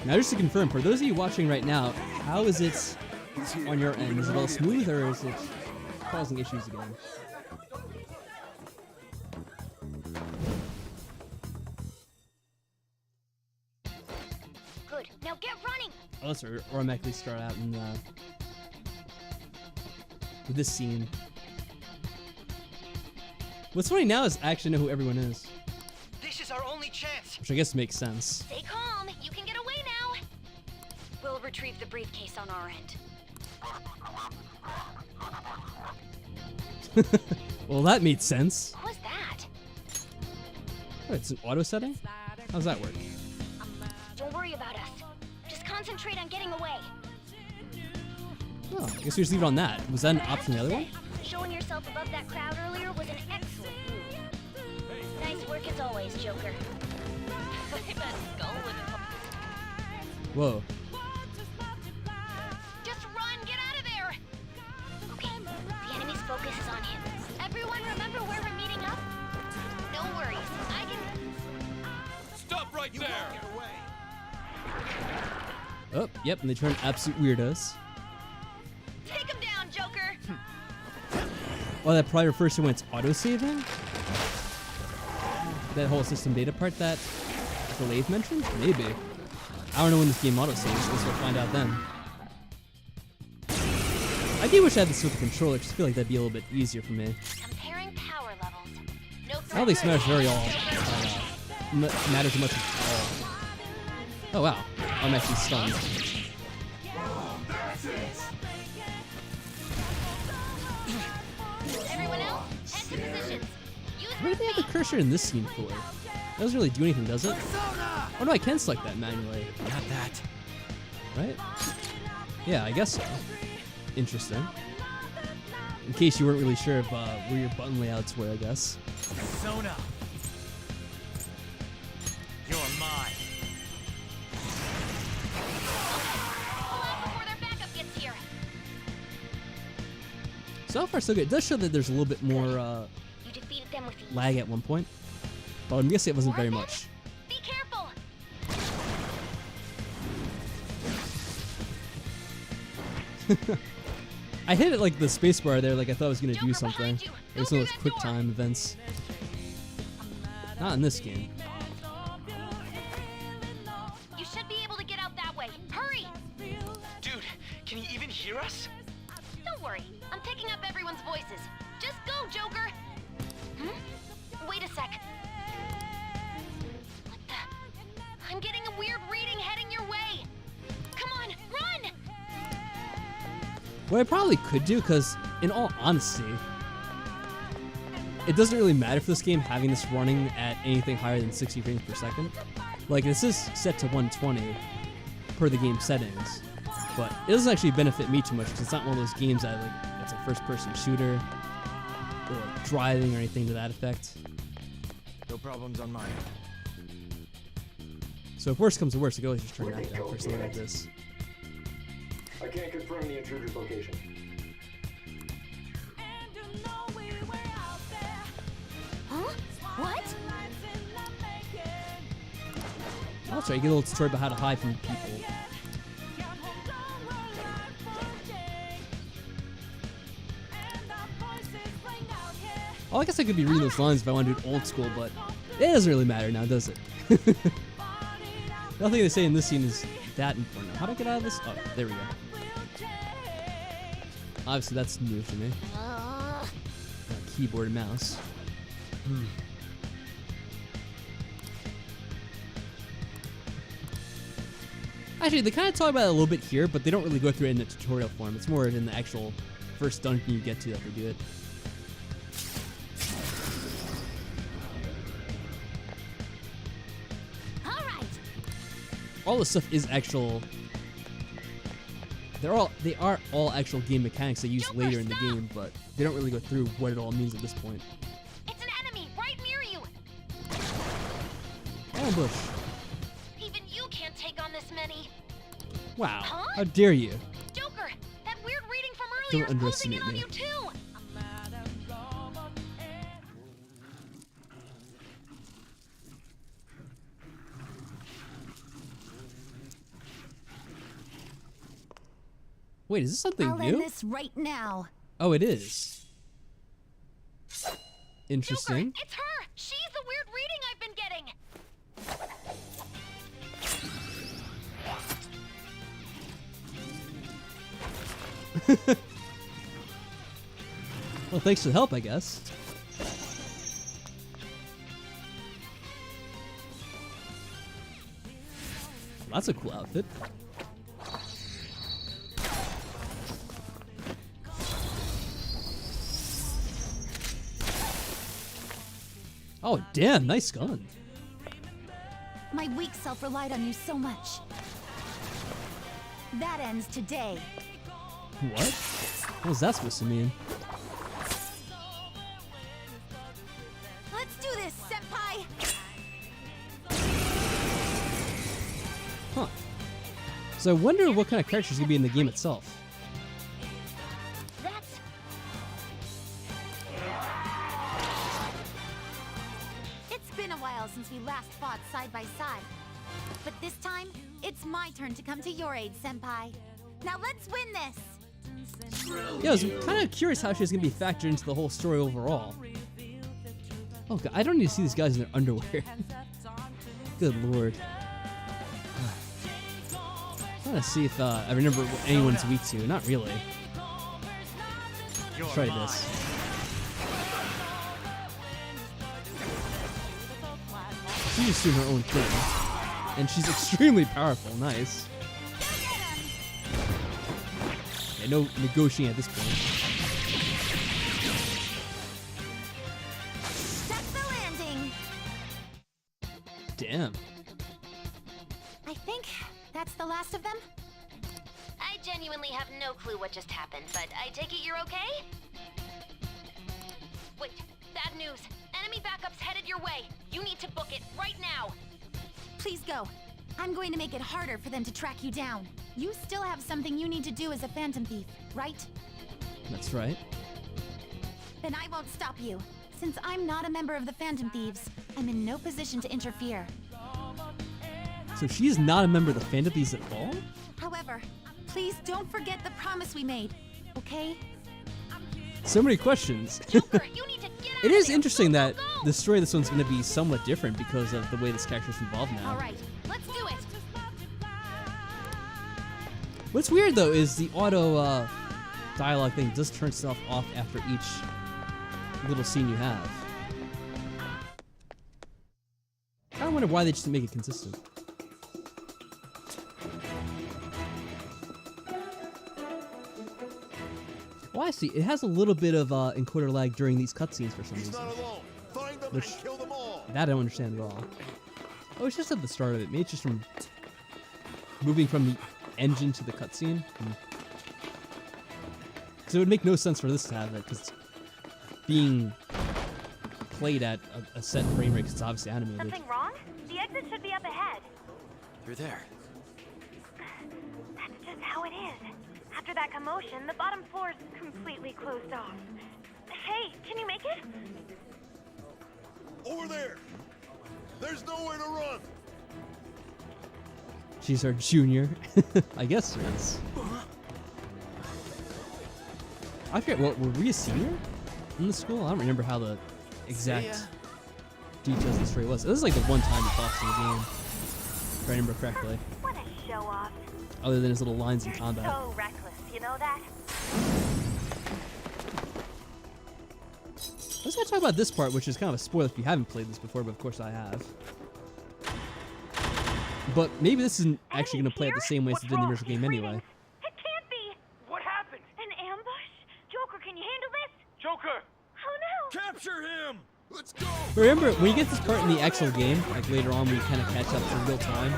Now, just to confirm, for those of you watching right now, how is it on your end? Is it all smooth, or is it causing issues again? Good. Now get running. Oh, let's automatically start out in with this scene. What's funny now is I actually know who everyone is, This is our only chance. which I guess makes sense. Stay calm. You can get away now. We'll retrieve the briefcase on our end. Well, that made sense. What was that? Oh, it's an auto setting? How's that work? Don't worry about us. Just concentrate on getting away. Oh, I guess we just leave it on that. Was that an option the other one? Showing yourself above that crowd earlier was an excellent move. Nice work as always, Joker. Whoa. Just run! Get out of there! Okay, the enemy's focus is on him. Everyone remember where we're meeting up? No worries, I can... Stop right there! Oh, yep, and they turn absolute weirdos. Take him down, Joker! Well, that probably refers to when it's auto-saving? That whole system data part that the Lathe mentioned? Maybe. I don't know when this game auto-saves, so we'll find out then. I do wish I had this with the controller, because I feel like that'd be a little bit easier for me. Comparing power levels. No I don't think Smash very all matters much at all. Oh wow, I'm actually stunned. Everyone else, head to positions. Use What did they have the cursor in this scene for? That doesn't really do anything, does it? Oh no, I can select that manually. Not that. Right? Yeah, I guess so. Interesting. In case you weren't really sure of where your button layouts were, I guess. Persona. You're mine. Pull out before their backup gets here. So far, so good. It does show that there's a little bit more You defeated them with ease. lag at one point, but I'm guessing it wasn't very much. Be careful. I hit it like the spacebar there, like I thought I was gonna do Joker, something. behind you. It was Go one of through those that quick door. time events. Not in this game. You should be able to get out that way. Hurry! Dude, can you even hear us? Don't worry. I'm picking up everyone's voices. Just go, Joker! Wait a sec. What the? I'm getting a weird reading heading your way. Come on, run! What I probably could do, because in all honesty, it doesn't really matter for this game having this running at anything higher than 60 frames per second. Like, this is set to 120 per the game settings, but it doesn't actually benefit me too much because it's not one of those games that, like, it's a first-person shooter or like, driving or anything to that effect. No problems on mine. So if worse comes to worse, I can always just turn that down for something like this. I can't confirm the intruder's location. Huh? What? Also, you get a little tutorial about how to hide from people. Oh, I guess I could be reading those lines if I want to do it old school, but it doesn't really matter now, does it? Nothing they say in this scene is that important. How do I get out of this? Oh, there we go. Obviously, that's new to me. Keyboard and mouse. Actually, they kind of talk about it a little bit here, but they don't really go through it in the tutorial form. It's more in the actual first dungeon you get to that they do it. All this stuff is actual. They are all actual game mechanics they use later in the game, but they don't really go through what it all means at this point. It's an enemy right near you. Ambush. Even you can't take on this many. Wow. Huh? How dare you? Joker, that weird reading from earlier Don't is closing in underestimate on me. you too. Wait, is this something I'll new? end this right now. Oh, it is. Interesting. Joker, it's her. She's the weird reading I've been getting. Well, thanks for the help, I guess. That's a cool outfit. Oh, damn, nice gun. My weak self relied on you so much. That ends today. What? What was that supposed to mean? Let's do this, Senpai! Huh. So I wonder what kind of characters gonna be in the game itself. That's It's been a while since we last fought side by side. But this time, it's my turn to come to your aid, Senpai. Now let's win this! Yeah, I was kind of curious how she's gonna be factored into the whole story overall. Oh god, I don't need to see these guys in their underwear. Good lord. I'm trying to see if I remember what anyone's weak to. Not really. Let's try this. She's just doing her own thing. And she's extremely powerful. Nice. Yeah, no negotiating at this point. That's the landing! Damn. I think that's the last of them? I genuinely have no clue what just happened, but I take it you're okay? Wait, bad news. Enemy backup's headed your way. You need to book it right now. Please go. I'm going to make it harder for them to track you down. You still have something you need to do as a Phantom Thief, right? That's right. Then I won't stop you. Since I'm not a member of the Phantom Thieves, I'm in no position to interfere. So she's not a member of the Phantom Thieves at all? However, please don't forget the promise we made, okay? So many questions. Joker, you need to get out It of is there. interesting Go, that go, go. the story of this one's going to be somewhat different because of the way this character's involved now. All right, let's do it. What's weird though is the auto dialogue thing does turn itself off after each little scene you have. I kind of wonder why they just didn't make it consistent. Oh, I see. It has a little bit of encoder lag during these cutscenes for some reason. Which, that I don't understand at all. Oh, it's just at the start of it. Maybe it's just from moving from the engine to the cutscene. Because it would make no sense for this to have it, because it's being played at a set frame rate, 'cause it's obviously animated. Something wrong? The exit should be up ahead. Through there. That's just how it is. After that commotion, the bottom floor's completely closed off. Hey, can you make it? Over there! There's nowhere to run! She's our junior. I guess there is. I forget, were we a senior in the school? I don't remember how the exact details of the story was. This is like the one time he talks in the game, if I remember correctly. What a show off. Other than his little lines in You're combat. so reckless, you know that? Let's not talk about this part, which is kind of a spoiler if you haven't played this before, but of course I have. But maybe this isn't actually going to play it the same way as it did in the original game anyway. It can't be! What happened? An ambush? Joker, can you handle this? Joker! Oh no! Capture him! Let's go! Remember, when you get this part in the actual game, like later on when you kind of catch up in real time,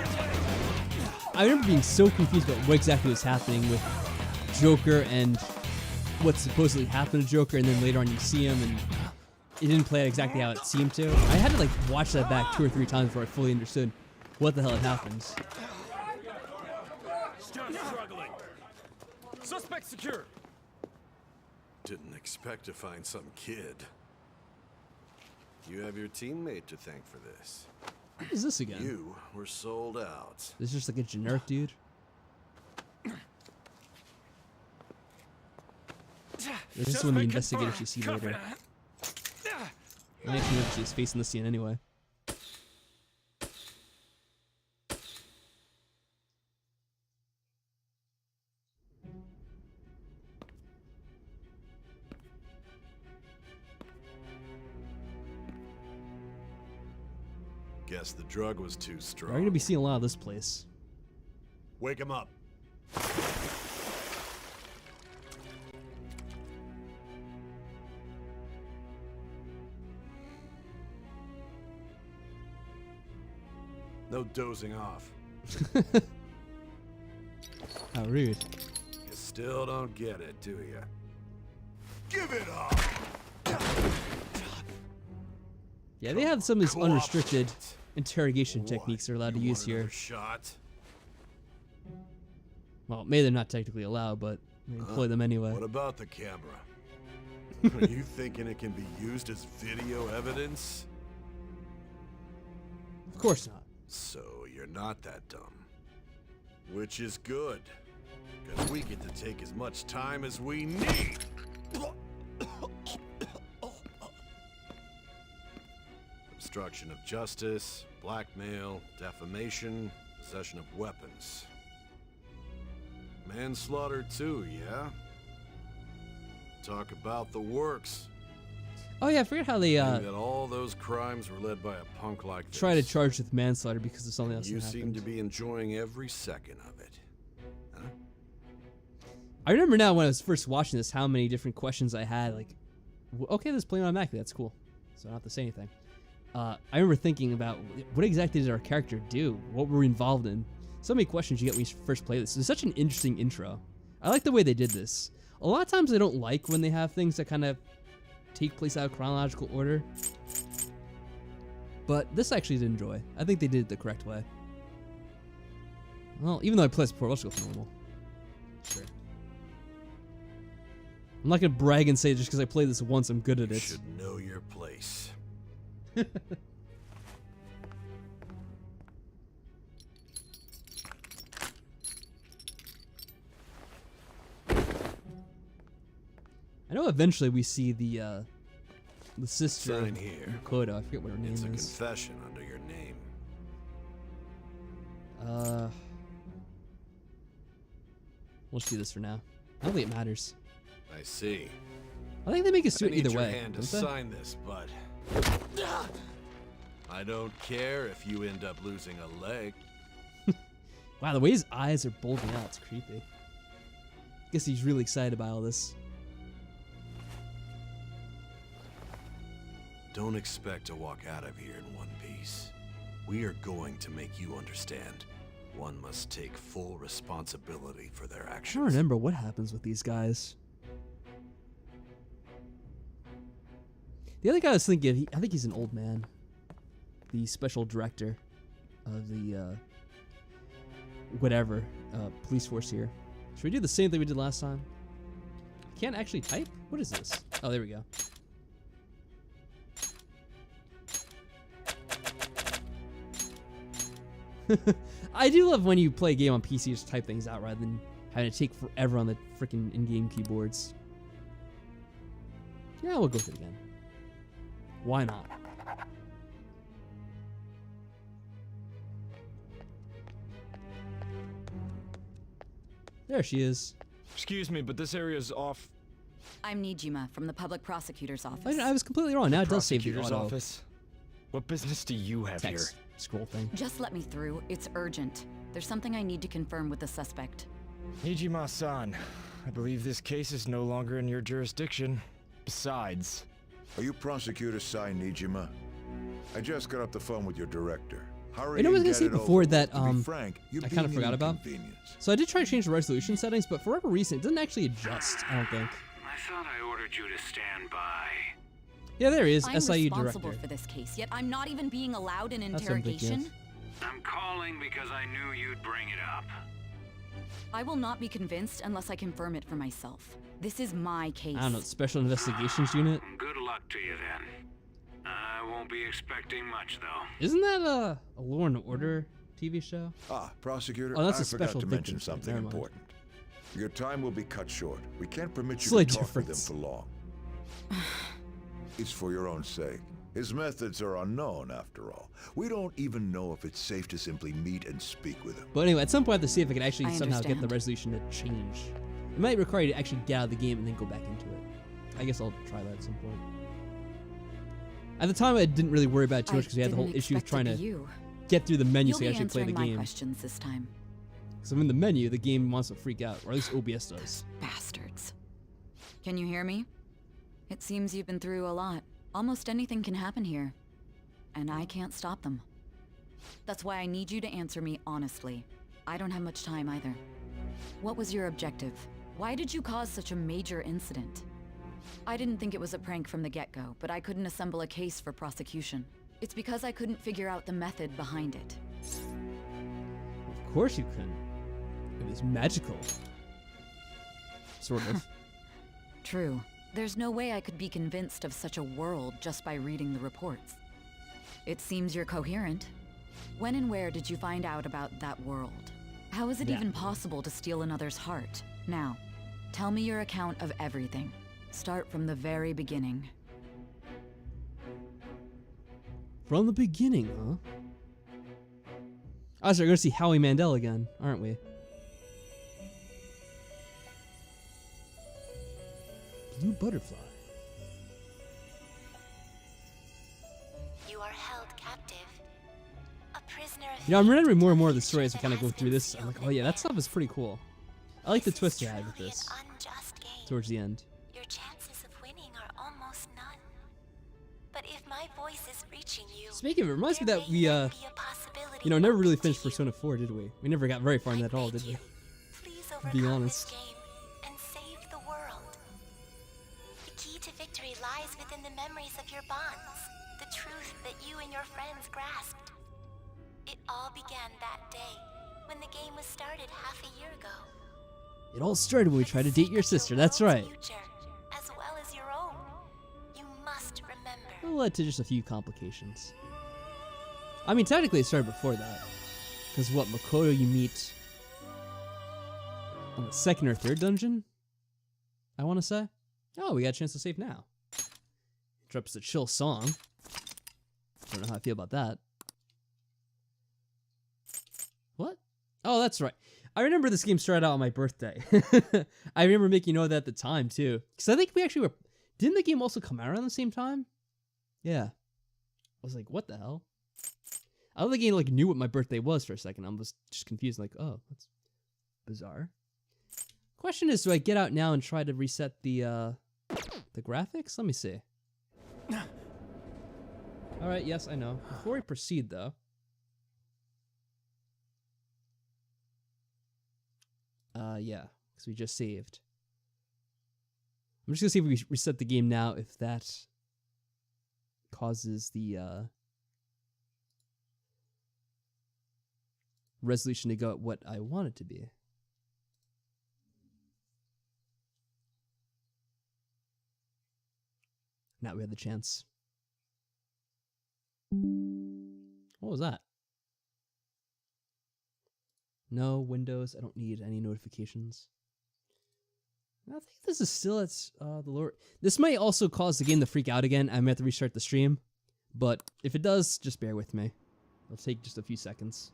I remember being so confused about what exactly was happening with Joker and what supposedly happened to Joker, and then later on you see him and it didn't play out exactly how it seemed to. I had to like watch that back 2 or 3 times before I fully understood what the hell had happened. Stop struggling! Suspect secure! Didn't expect to find some kid. You have your teammate to thank for this. What is this again? You were sold out. This is just like a generic dude. This is one of the investigators you see later. I actually never see his face in the scene anyway. Guess the drug was too strong. We're gonna be seeing a lot of this place. Wake him up. No dozing off. How rude. You still don't get it, do you? Give it up! Yeah, they have some of these unrestricted Cooperate. interrogation What? techniques they're allowed to You use want another here. Shot? Well, maybe they're not technically allowed, but they employ them anyway. What about the camera? Are you thinking it can be used as video evidence? Of course not. So you're not that dumb. Which is good. Because we get to take as much time as we need. Obstruction of justice, blackmail, defamation, possession of weapons. Manslaughter too, yeah? Talk about the works. Oh yeah, I forget how they That all those crimes were led by a punk like this. try to charge with manslaughter because of something else You that seem happened. to be enjoying every second of it. Huh? I remember now when I was first watching this how many different questions I had. Like, okay, this is playing automatically. That's cool. So I don't have to say anything. I remember thinking about what exactly did our character do? What were we involved in? So many questions you get when you first play this. It's such an interesting intro. I like the way they did this. A lot of times I don't like when they have things that kind of take place out of chronological order. But this I actually did enjoy. I think they did it the correct way. Well, even though I played this before, let's go for normal. Sure. I'm not gonna brag and say just because I played this once I'm good at You it. should know your place. I know eventually we see the sister Sign of here. Makoto. I forget what her name It's a is. confession under your name. We'll just do this for now. I don't think it matters. I see. I think they make us do I it need either your way. hand to Don't they? sign this, bud. I don't care if you end up losing a leg. Wow, the way his eyes are bulging out, it's creepy. Guess he's really excited about all this. Don't expect to walk out of here in one piece. We are going to make you understand. One must take full responsibility for their I don't actions. remember what happens with these guys. The other guy I was thinking of, I think he's an old man. The special director of the, whatever, police force here. Should we do the same thing we did last time? I can't actually type? What is this? Oh, there we go. I do love when you play a game on PC, just type things out rather than having to take forever on the freaking in-game keyboards. Yeah, we'll go through it again. Why not? There she is. Excuse me, but this area is off. I'm Nijima from the public prosecutor's office. I was completely wrong. Now it does save the Prosecutor's auto office. What business do you have text here? scroll thing. Just let me through. It's urgent. There's something I need to confirm with the suspect. Nijima-san, I believe this case is no longer in your jurisdiction. Besides... Are you Prosecutor Sai Nijima? I just got off the phone with your director. You know what I was gonna say before that, frank, I kind of forgot about? So I did try to change the resolution settings, but for whatever reason, it doesn't actually adjust, I don't think. I thought I ordered you to stand by. Yeah, there he is, I'm SIU responsible director. for this case, yet I'm not even being allowed an That's some big interrogation. deal. I'm calling because I knew you'd bring it up. I will not be convinced unless I confirm it for myself. This is my case. I don't know, Special Investigations Unit? Good luck to you then. I won't be expecting much though. Isn't that a Law and Order TV show? Ah, Prosecutor, Oh, that's I a forgot special to mention victim thing. something Never mind. important. Your time will be cut short. We can't permit you Slight to talk difference. with him for long. It's for your own sake. His methods are unknown, after all. We don't even know if it's safe to simply meet and speak with him. But anyway, at some point I have to see if I can actually I somehow get the understand. resolution to change. It might require you to actually get out of the game and then go back into it. I guess I'll try that at some point. At the time, I didn't really worry about it too much because we had the whole issue with trying to get through the menu You'll so you be actually play the answering my game. questions this time. Because I'm in the menu, the game wants to freak out, or at least OBS does. Bastards. Can you hear me? It seems you've been through a lot. Almost anything can happen here. And I can't stop them. That's why I need you to answer me honestly. I don't have much time either. What was your objective? Why did you cause such a major incident? I didn't think it was a prank from the get-go, but I couldn't assemble a case for prosecution. It's because I couldn't figure out the method behind it. Of course you couldn't. It was magical. Sort of. True. There's no way I could be convinced of such a world just by reading the reports. It seems you're coherent. When and where did you find out about that world? How is it even possible to steal another's heart? Now, tell me your account of everything. Start from the very beginning. From the beginning, huh? Oh, so we're gonna see Howie Mandel again, aren't we? Blue butterfly. You are held captive. A prisoner of You know, I'm remembering more and more of the story as we kind of go through this. I'm like, oh yeah, that stuff is pretty cool. I like the twist they had with this towards the end. Your chances of winning are almost none. But if my voice is reaching you, Speaking of it, reminds me that we, you know, never really finished Persona 4, did we? We never got very far in that at all, did we? To be honest. and save the world. The key to victory lies within the memories of your bonds, the truth that you and your friends grasped. It all began that day, when the game was started half a year ago. It all started when we tried to date your sister, that's right. Future, as well as your own. You must remember. It led to just a few complications. I mean, technically it started before that. Because what, Makoto you meet on the second or third dungeon? I want to say? Oh, we got a chance to save now. Drops the chill song. Don't know how I feel about that. What? Oh, that's right. I remember this game started out on my birthday. I remember making note of that at the time, too. Because I think we actually were... Didn't the game also come out around the same time? Yeah. I was like, what the hell? I don't think he like knew what my birthday was for a second. I was just confused, like, oh, that's bizarre. Question is, do I get out now and try to reset the graphics? Let me see. All right, yes, I know. Before we proceed, though, yeah, because we just saved. I'm just gonna see if we reset the game now, if that causes the resolution to go at what I want it to be. Now we have the chance. What was that? No, Windows. I don't need any notifications. I think this is still at the lower. This might also cause the game to freak out again. I might have to restart the stream. But if it does, just bear with me. It'll take just a few seconds.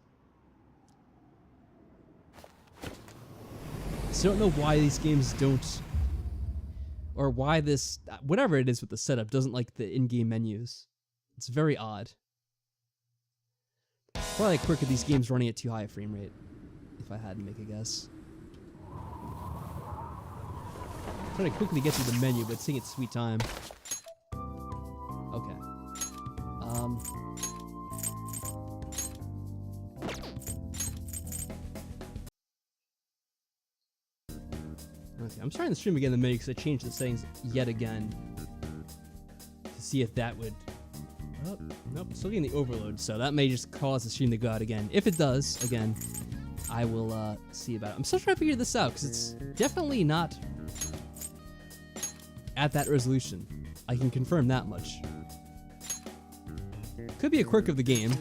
So I don't know why these games don't, or why this, whatever it is with the setup, doesn't like the in-game menus. It's very odd. Probably a quirk of these games running at too high a frame rate, if I had to make a guess. I'm trying to quickly get through the menu, but it's taking its sweet time. Okay. Okay, I'm starting the stream again in the menu because I changed the settings yet again to see if that would. Oh, nope, I'm still getting the overload, so that may just cause the stream to go out again. If it does, again, I will see about it. I'm still trying to figure this out because it's definitely not at that resolution. I can confirm that much. Could be a quirk of the game.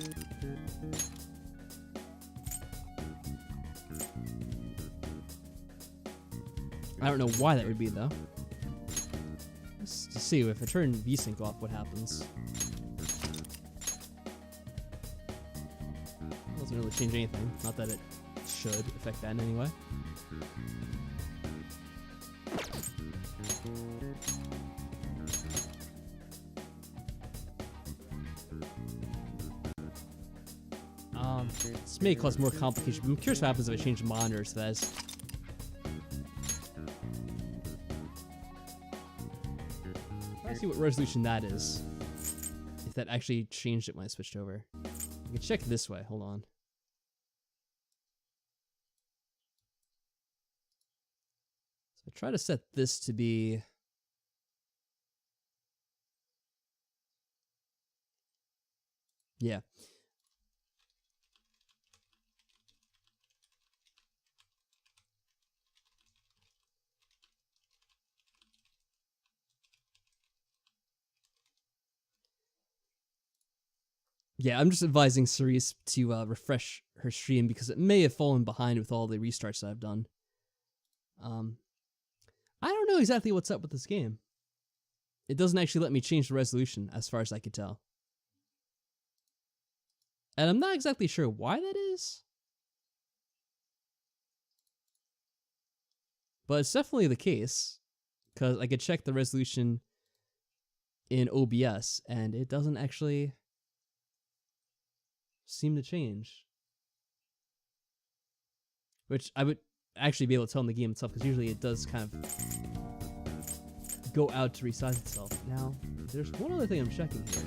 I don't know why that would be, though. Let's just see if I turn VSync off, what happens. Doesn't really change anything. Not that it should affect that in any way. This may cause more complication, but I'm curious what happens if I change the monitor so that's. See what resolution that is. If that actually changed it when I switched over. I can check this way. Hold on. So I try to set this to be. Yeah. Yeah, I'm just advising Cerise to refresh her stream because it may have fallen behind with all the restarts that I've done. I don't know exactly what's up with this game. It doesn't actually let me change the resolution as far as I could tell. And I'm not exactly sure why that is. But it's definitely the case because I could check the resolution in OBS and it doesn't actually seem to change. Which I would actually be able to tell in the game itself, because usually it does kind of go out to resize itself. Now, there's one other thing I'm checking here.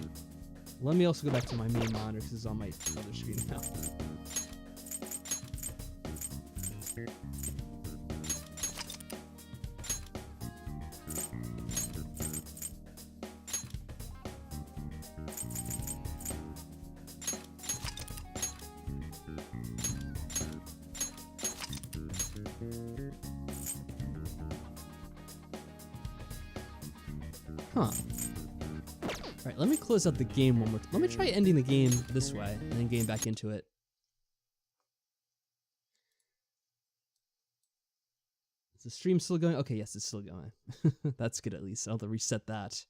Let me also go back to my main monitor, because it's on my other screen now. Huh. Alright, let me close out the game one more time. Let me try ending the game this way, and then getting back into it. Is the stream still going? Okay, yes, it's still going. That's good at least. I'll have to reset that.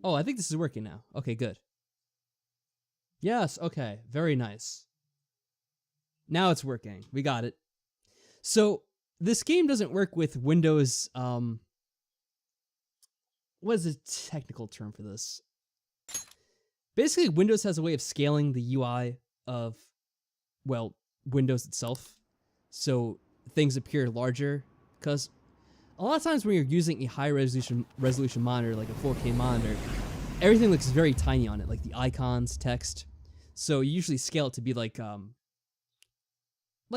Oh, I think this is working now. Okay, good. Yes, okay, very nice. Now it's working. We got it. So, this game doesn't work with Windows, what is the technical term for this? Basically, Windows has a way of scaling the UI of, well, Windows itself. So, things appear larger, because a lot of times when you're using a high resolution monitor, like a 4K monitor, everything looks very tiny on it, like the icons, text. So you usually scale it to be like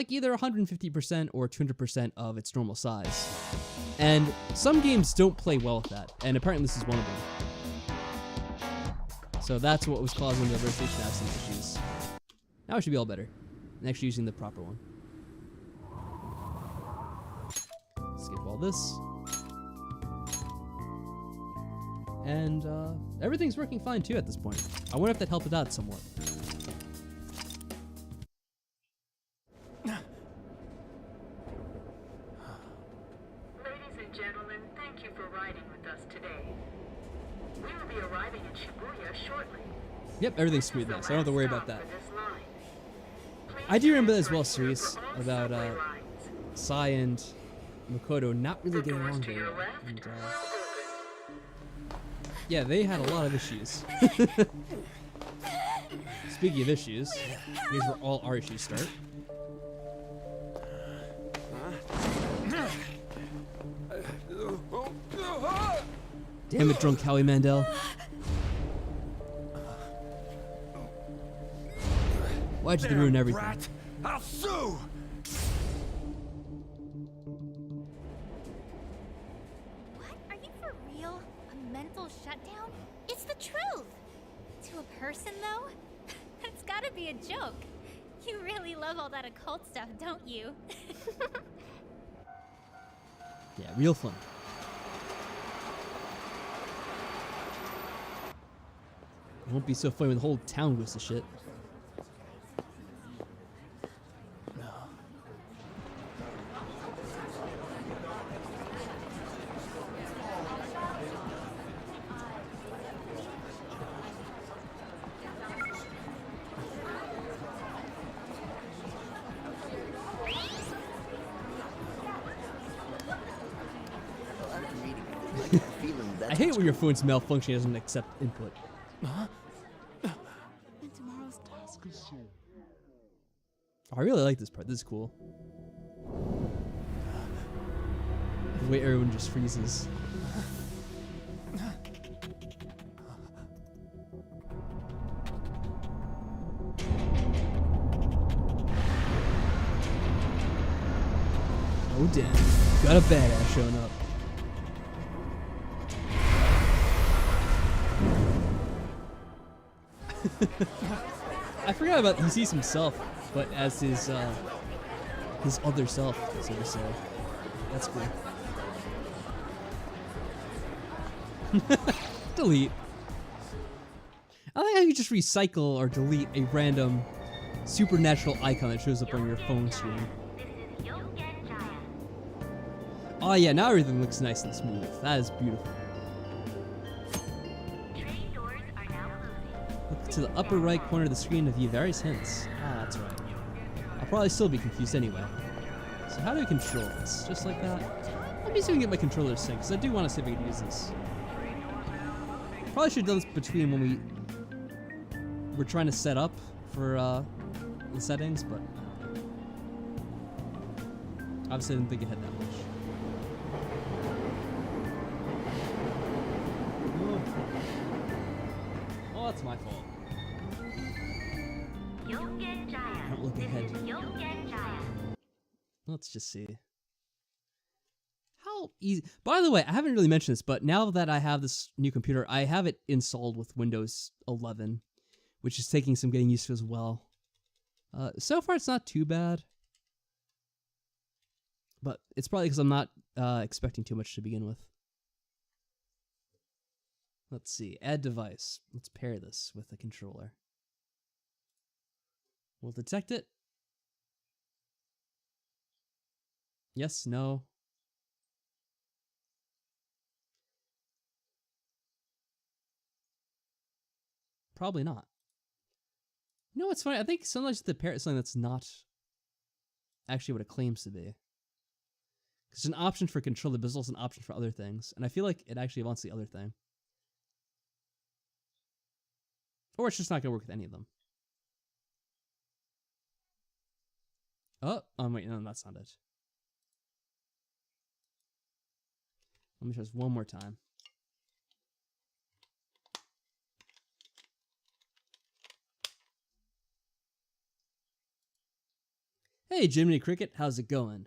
either 150% or 200% of its normal size. And some games don't play well with that, and apparently this is one of them. So that's what was causing the workstation to have some issues. Now it should be all better. Next, using the proper one. Skip all this. And everything's working fine too at this point. I wonder if that helped it out somewhat. Ladies and gentlemen, thank you for riding with us today. We will be arriving in Shibuya shortly. Yep, everything's smooth now, so I don't have to worry about that. I do remember that as well, Cerise, about Sai and Makoto not really getting along very well. And, yeah, they had a lot of issues. Speaking of issues, here's where all our issues start. Damn it, drunk Howie Mandel. Why'd you ruin everything? Rat. I'll sue! What? Are you for real? A mental shutdown? It's the truth! To a person, though? That's gotta be a joke. You really love all that occult stuff, don't you? Yeah, real fun. It won't be so funny when the whole town goes to shit. I hate when your phone's malfunctioning doesn't accept input. And tomorrow's task is soon. Oh, I really like this part. This is cool. The way everyone just freezes. Oh damn. Got a badass showing up. I forgot about he sees himself, but as his other self, so to say. That's cool. Delete. I like how you just recycle or delete a random supernatural icon that shows up on your phone screen. Oh yeah, now everything looks nice and smooth. That is beautiful. Look to the upper right corner of the screen to view various hints. Ah, that's right. I'll probably still be confused anyway. So how do we control this? Just like that? Let me see if we can get my controller synced, because I do want to see if we can use this. Probably should have done this between when we're trying to set up for the settings, but obviously I didn't think it had that much. Oh, that's my fault. Don't look ahead. Let's just see. How easy. By the way, I haven't really mentioned this, but now that I have this new computer, I have it installed with Windows 11, which is taking some getting used to as well. So far, it's not too bad. But it's probably because I'm not expecting too much to begin with. Let's see. Add device. Let's pair this with the controller. We'll detect it. Yes, no. Probably not. You know what's funny? I think sometimes the pair is something that's not actually what it claims to be. It's an option for controller, but it's also an option for other things. And I feel like it actually wants the other thing. Or it's just not going to work with any of them. Oh, wait, no, that's not it. Let me try this one more time. Hey, Jiminy Cricket, how's it going?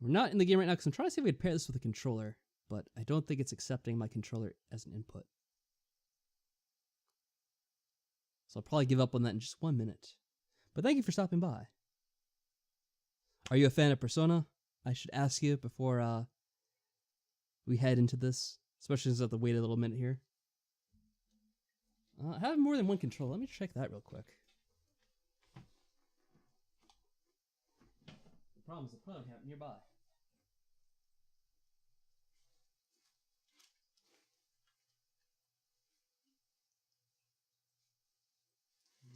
We're not in the game right now because I'm trying to see if we could pair this with a controller, but I don't think it's accepting my controller as an input. So I'll probably give up on that in just 1 minute. But thank you for stopping by. Are you a fan of Persona? I should ask you before we head into this, especially since I have to wait a little minute here. I have more than one controller. Let me check that real quick. The problem is the plug have it nearby.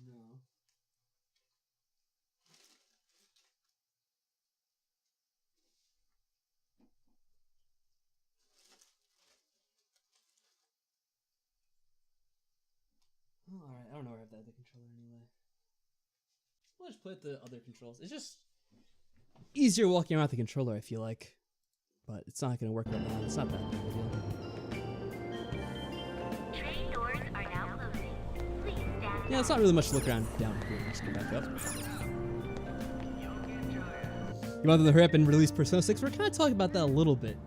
No. Alright, I don't know where I have the other controller anyway. We'll just play with the other controls. It's just easier walking around with the controller, I feel like. But it's not going to work right now. It's not that big of a deal. Train doors are now closing. Please stand Yeah, it's not really much to look around down here. Let's get back up. You want them to hurry up and release Persona 6? We're kind of talking about that a little bit.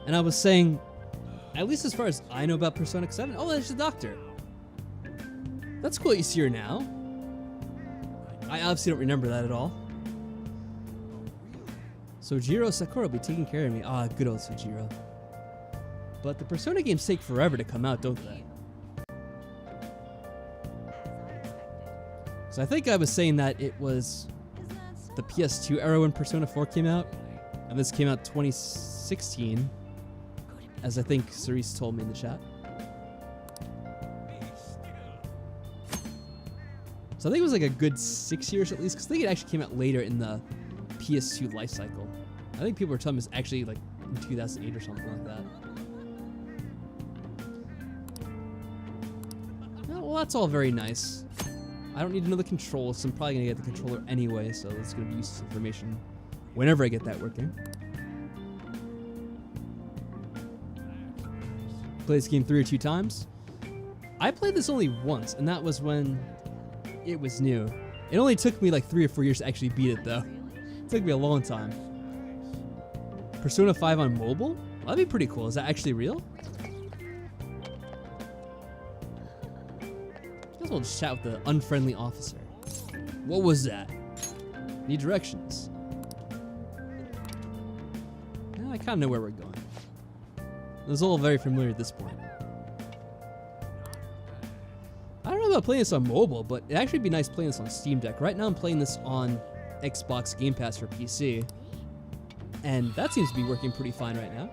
And I was saying, at least as far as I know about Persona 7, oh, there's the doctor. That's cool you see her now. I obviously don't remember that at all. Sojiro Sakura will be taking care of me. Ah, good old Sojiro. But the Persona games take forever to come out, don't they? So I think I was saying that it was the PS2 era when Persona 4 came out. And this came out 2016. As I think Cerise told me in the chat. So I think it was like a good 6 years at least, because I think it actually came out later in the PS2 life cycle. I think people were telling me it's actually like in 2008 or something like that. Oh, well, that's all very nice. I don't need another control, so I'm probably going to get the controller anyway, so it's going to be useless information whenever I get that working. Played this game 3 or 2 times. I played this only once, and that was when it was new. It only took me like 3 or 4 years to actually beat it, though. It took me a long time. Persona 5 on mobile? Well, that'd be pretty cool. Is that actually real? Guess we'll just chat with the unfriendly officer. What was that? Need directions. Yeah, I kind of know where we're going. It was all very familiar at this point. I don't know about playing this on mobile, but it'd actually be nice playing this on Steam Deck. Right now I'm playing this on Xbox Game Pass for PC. And that seems to be working pretty fine right now.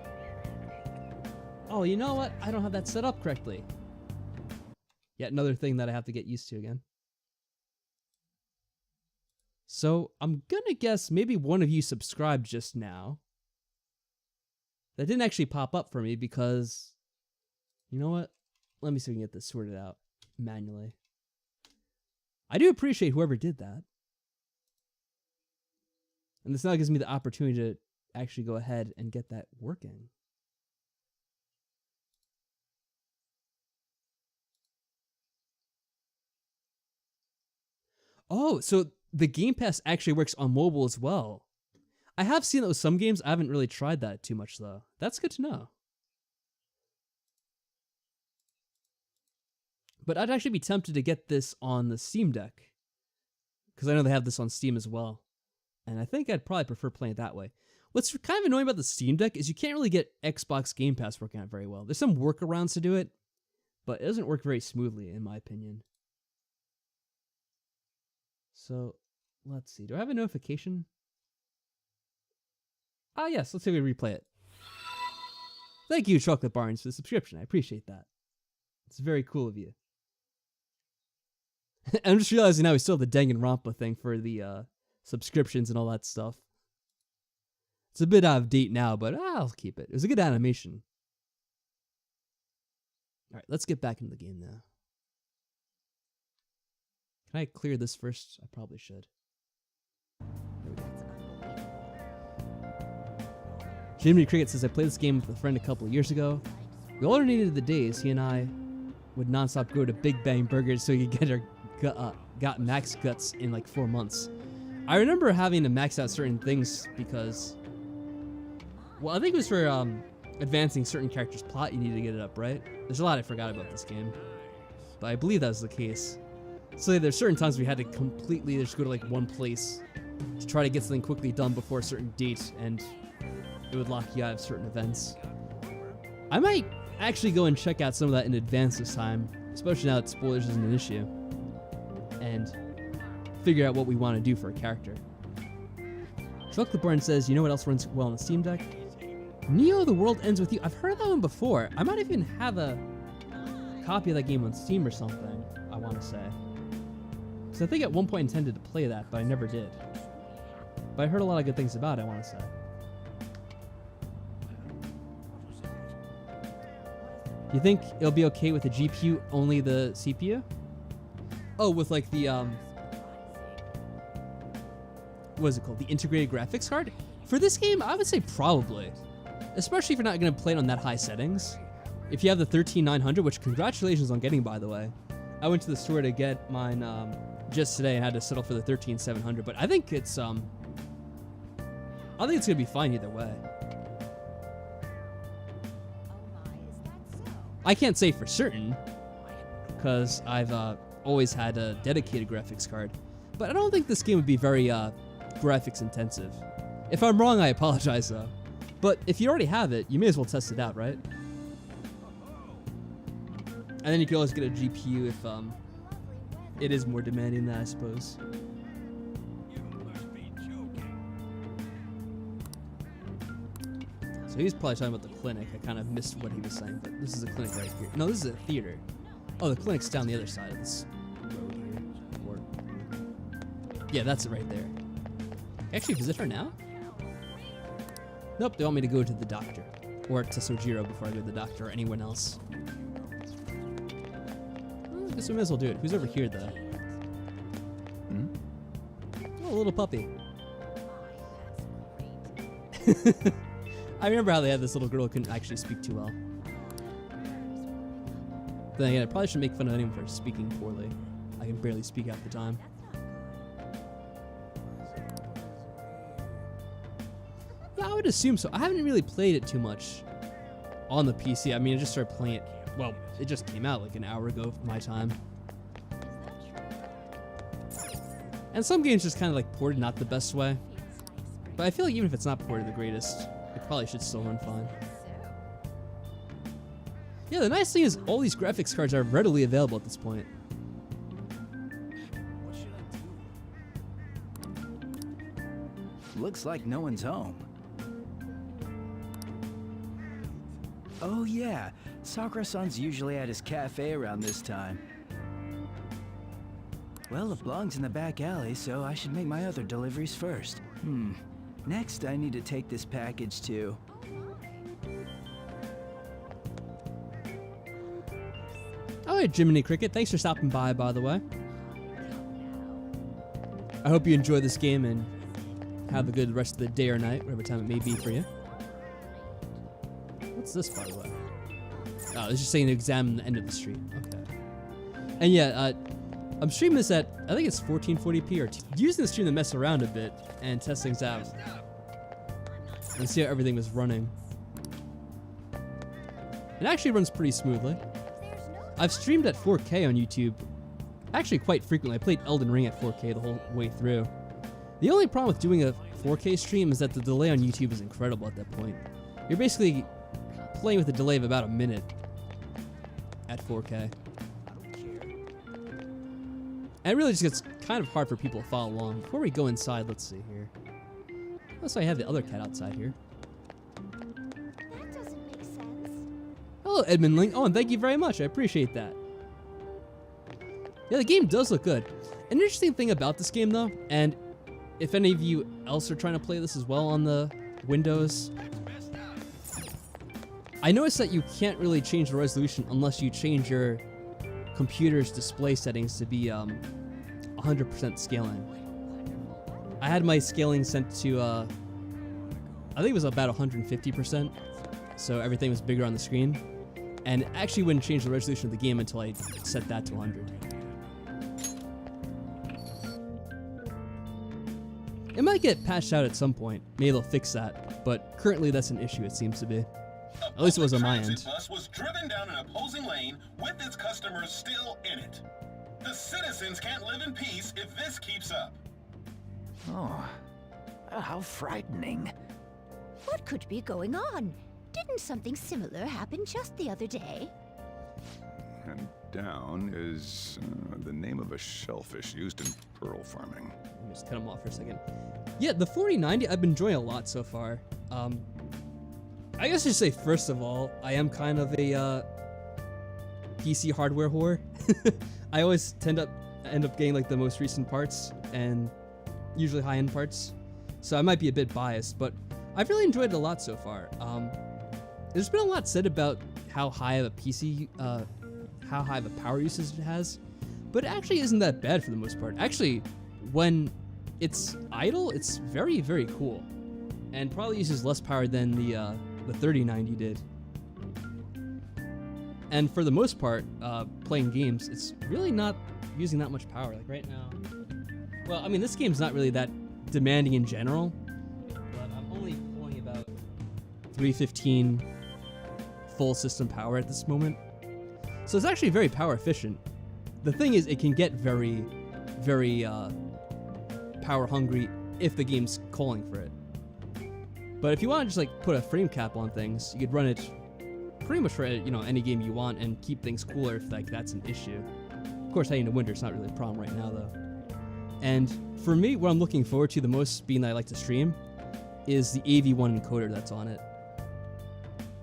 Oh, you know what? I don't have that set up correctly. Yet another thing that I have to get used to again. So I'm gonna guess maybe one of you subscribed just now. That didn't actually pop up for me because, you know what? Let me see if we can get this sorted out manually. I do appreciate whoever did that. And this now gives me the opportunity to actually go ahead and get that working. Oh, so the Game Pass actually works on mobile as well. I have seen that with some games. I haven't really tried that too much, though. That's good to know. But I'd actually be tempted to get this on the Steam Deck, because I know they have this on Steam as well. And I think I'd probably prefer playing it that way. What's kind of annoying about the Steam Deck is you can't really get Xbox Game Pass working out very well. There's some workarounds to do it, but it doesn't work very smoothly, in my opinion. So, let's see. Do I have a notification? Ah, yes. Let's see if we replay it. Thank you, Chocolate Barnes, for the subscription. I appreciate that. It's very cool of you. I'm just realizing now we still have the Danganronpa thing for the subscriptions and all that stuff. It's a bit out of date now, but I'll keep it. It was a good animation. Alright, let's get back into the game now. Can I clear this first? I probably should. There we go. Jimmy Cricket says, I played this game with a friend a couple of years ago. We alternated the days. He and I would nonstop go to Big Bang Burgers so we could get our got max guts in like 4 months. I remember having to max out certain things because, well, I think it was for advancing certain characters' plot. You need to get it up, right? There's a lot I forgot about this game. but I believe that was the case. So there's certain times we had to completely just go to like one place to try to get something quickly done before a certain date, and it would lock you out of certain events. I might actually go and check out some of that in advance this time, especially now that spoilers isn't an issue, and figure out what we want to do for a character. Chocolate Barn says, you know what else runs well on the Steam Deck? Neo The World Ends With You. I've heard that one before. I might even have a copy of that game on Steam or something, I want to say. Because I think at one point intended to play that, but I never did. But I heard a lot of good things about it, I want to say. You think it'll be okay with the GPU, only the CPU? Oh, with like the, what is it called? The integrated graphics card? For this game, I would say probably. Especially if you're not going to play it on that high settings. If you have the 13900, which congratulations on getting, by the way. I went to the store to get mine just today and had to settle for the 13700, but I think it's I think it's going to be fine either way. I can't say for certain, because I've always had a dedicated graphics card, but I don't think this game would be very graphics intensive. If I'm wrong, I apologize though. But if you already have it, you may as well test it out, right? And then you can always get a GPU if it is more demanding than that, I suppose. So he's probably talking about the clinic. I kind of missed what he was saying, but this is a clinic right here. No, this is a theater. Oh, the clinic's down the other side of this road here. Or... yeah, that's it right there. Can I actually visit her now? Nope, they want me to go to the doctor. Or to Sojiro before I go to the doctor, or anyone else. Well, I guess we may as well do it. Who's over here, though? Oh, a little puppy. I remember how they had this little girl who couldn't actually speak too well. Then again, I probably shouldn't make fun of anyone for speaking poorly. I can barely speak half the time. Yeah, I would assume so. I haven't really played it too much on the PC. I mean, I just started playing it, well, it just came out like an hour ago for my time. And some games just kind of like ported not the best way. But I feel like even if it's not ported the greatest, it probably should still run fine. Yeah, the nice thing is all these graphics cards are readily available at this point. Looks like no one's home. Oh yeah, Sakura-san's usually at his cafe around this time. Well, it belongs in the back alley, so I should make my other deliveries first. Next, I need to take this package to... Oh, hey, Jiminy Cricket. Thanks for stopping by the way. I hope you enjoy this game and have a good rest of the day or night, whatever time it may be for you. What's this, by the way? Oh, it's just saying to examine the end of the street. Okay. And yeah, I'm streaming this at, I think it's 1440p, or using the stream to mess around a bit and test things out. And see how everything was running. It actually runs pretty smoothly. I've streamed at 4K on YouTube actually quite frequently. I played Elden Ring at 4K the whole way through. The only problem with doing a 4K stream is that the delay on YouTube is incredible at that point. You're basically playing with a delay of about a minute at 4K. And it really just gets kind of hard for people to follow along. Before we go inside, let's see here. Unless I have the other cat outside here. That doesn't make sense. Hello, Edmund Ling. Oh, and thank you very much. I appreciate that. Yeah, the game does look good. An interesting thing about this game, though, and if any of you else are trying to play this as well on the Windows, I noticed that you can't really change the resolution unless you change your computer's display settings to be 100% scaling. I had my scaling set to, I think it was about 150%, so everything was bigger on the screen, and it actually wouldn't change the resolution of the game until I set that to 100. It might get patched out at some point. Maybe they'll fix that, but currently that's an issue, it seems to be. At least it was on my end. Transit bus was driven down an opposing lane with its customers still in it. The citizens can't live in peace if this keeps up. Oh, how frightening. What could be going on? Didn't something similar happen just the other day? And down is the name of a shellfish used in pearl farming. Let me just cut them off for a second. Yeah, the 4090 I've been enjoying a lot so far. I guess I should say, first of all, I am kind of a PC hardware whore. I always end up getting like the most recent parts and usually high-end parts. So I might be a bit biased, but I've really enjoyed it a lot so far. There's been a lot said about how high of a PC, how high of a power usage it has, but it actually isn't that bad for the most part. Actually, when it's idle, it's very, very cool, and probably uses less power than the 3090 did. And for the most part, playing games, it's really not using that much power. Like right now, well, I mean, this game's not really that demanding in general, but I'm only pulling about 315 full system power at this moment. So it's actually very power efficient. The thing is, it can get very, very power hungry if the game's calling for it. But if you want to just like put a frame cap on things, you could run it pretty much for any game you want and keep things cooler if like that's an issue. Of course, heading to winter, it's not really a problem right now though. And for me, what I'm looking forward to the most, being that I like to stream, is the AV1 encoder that's on it.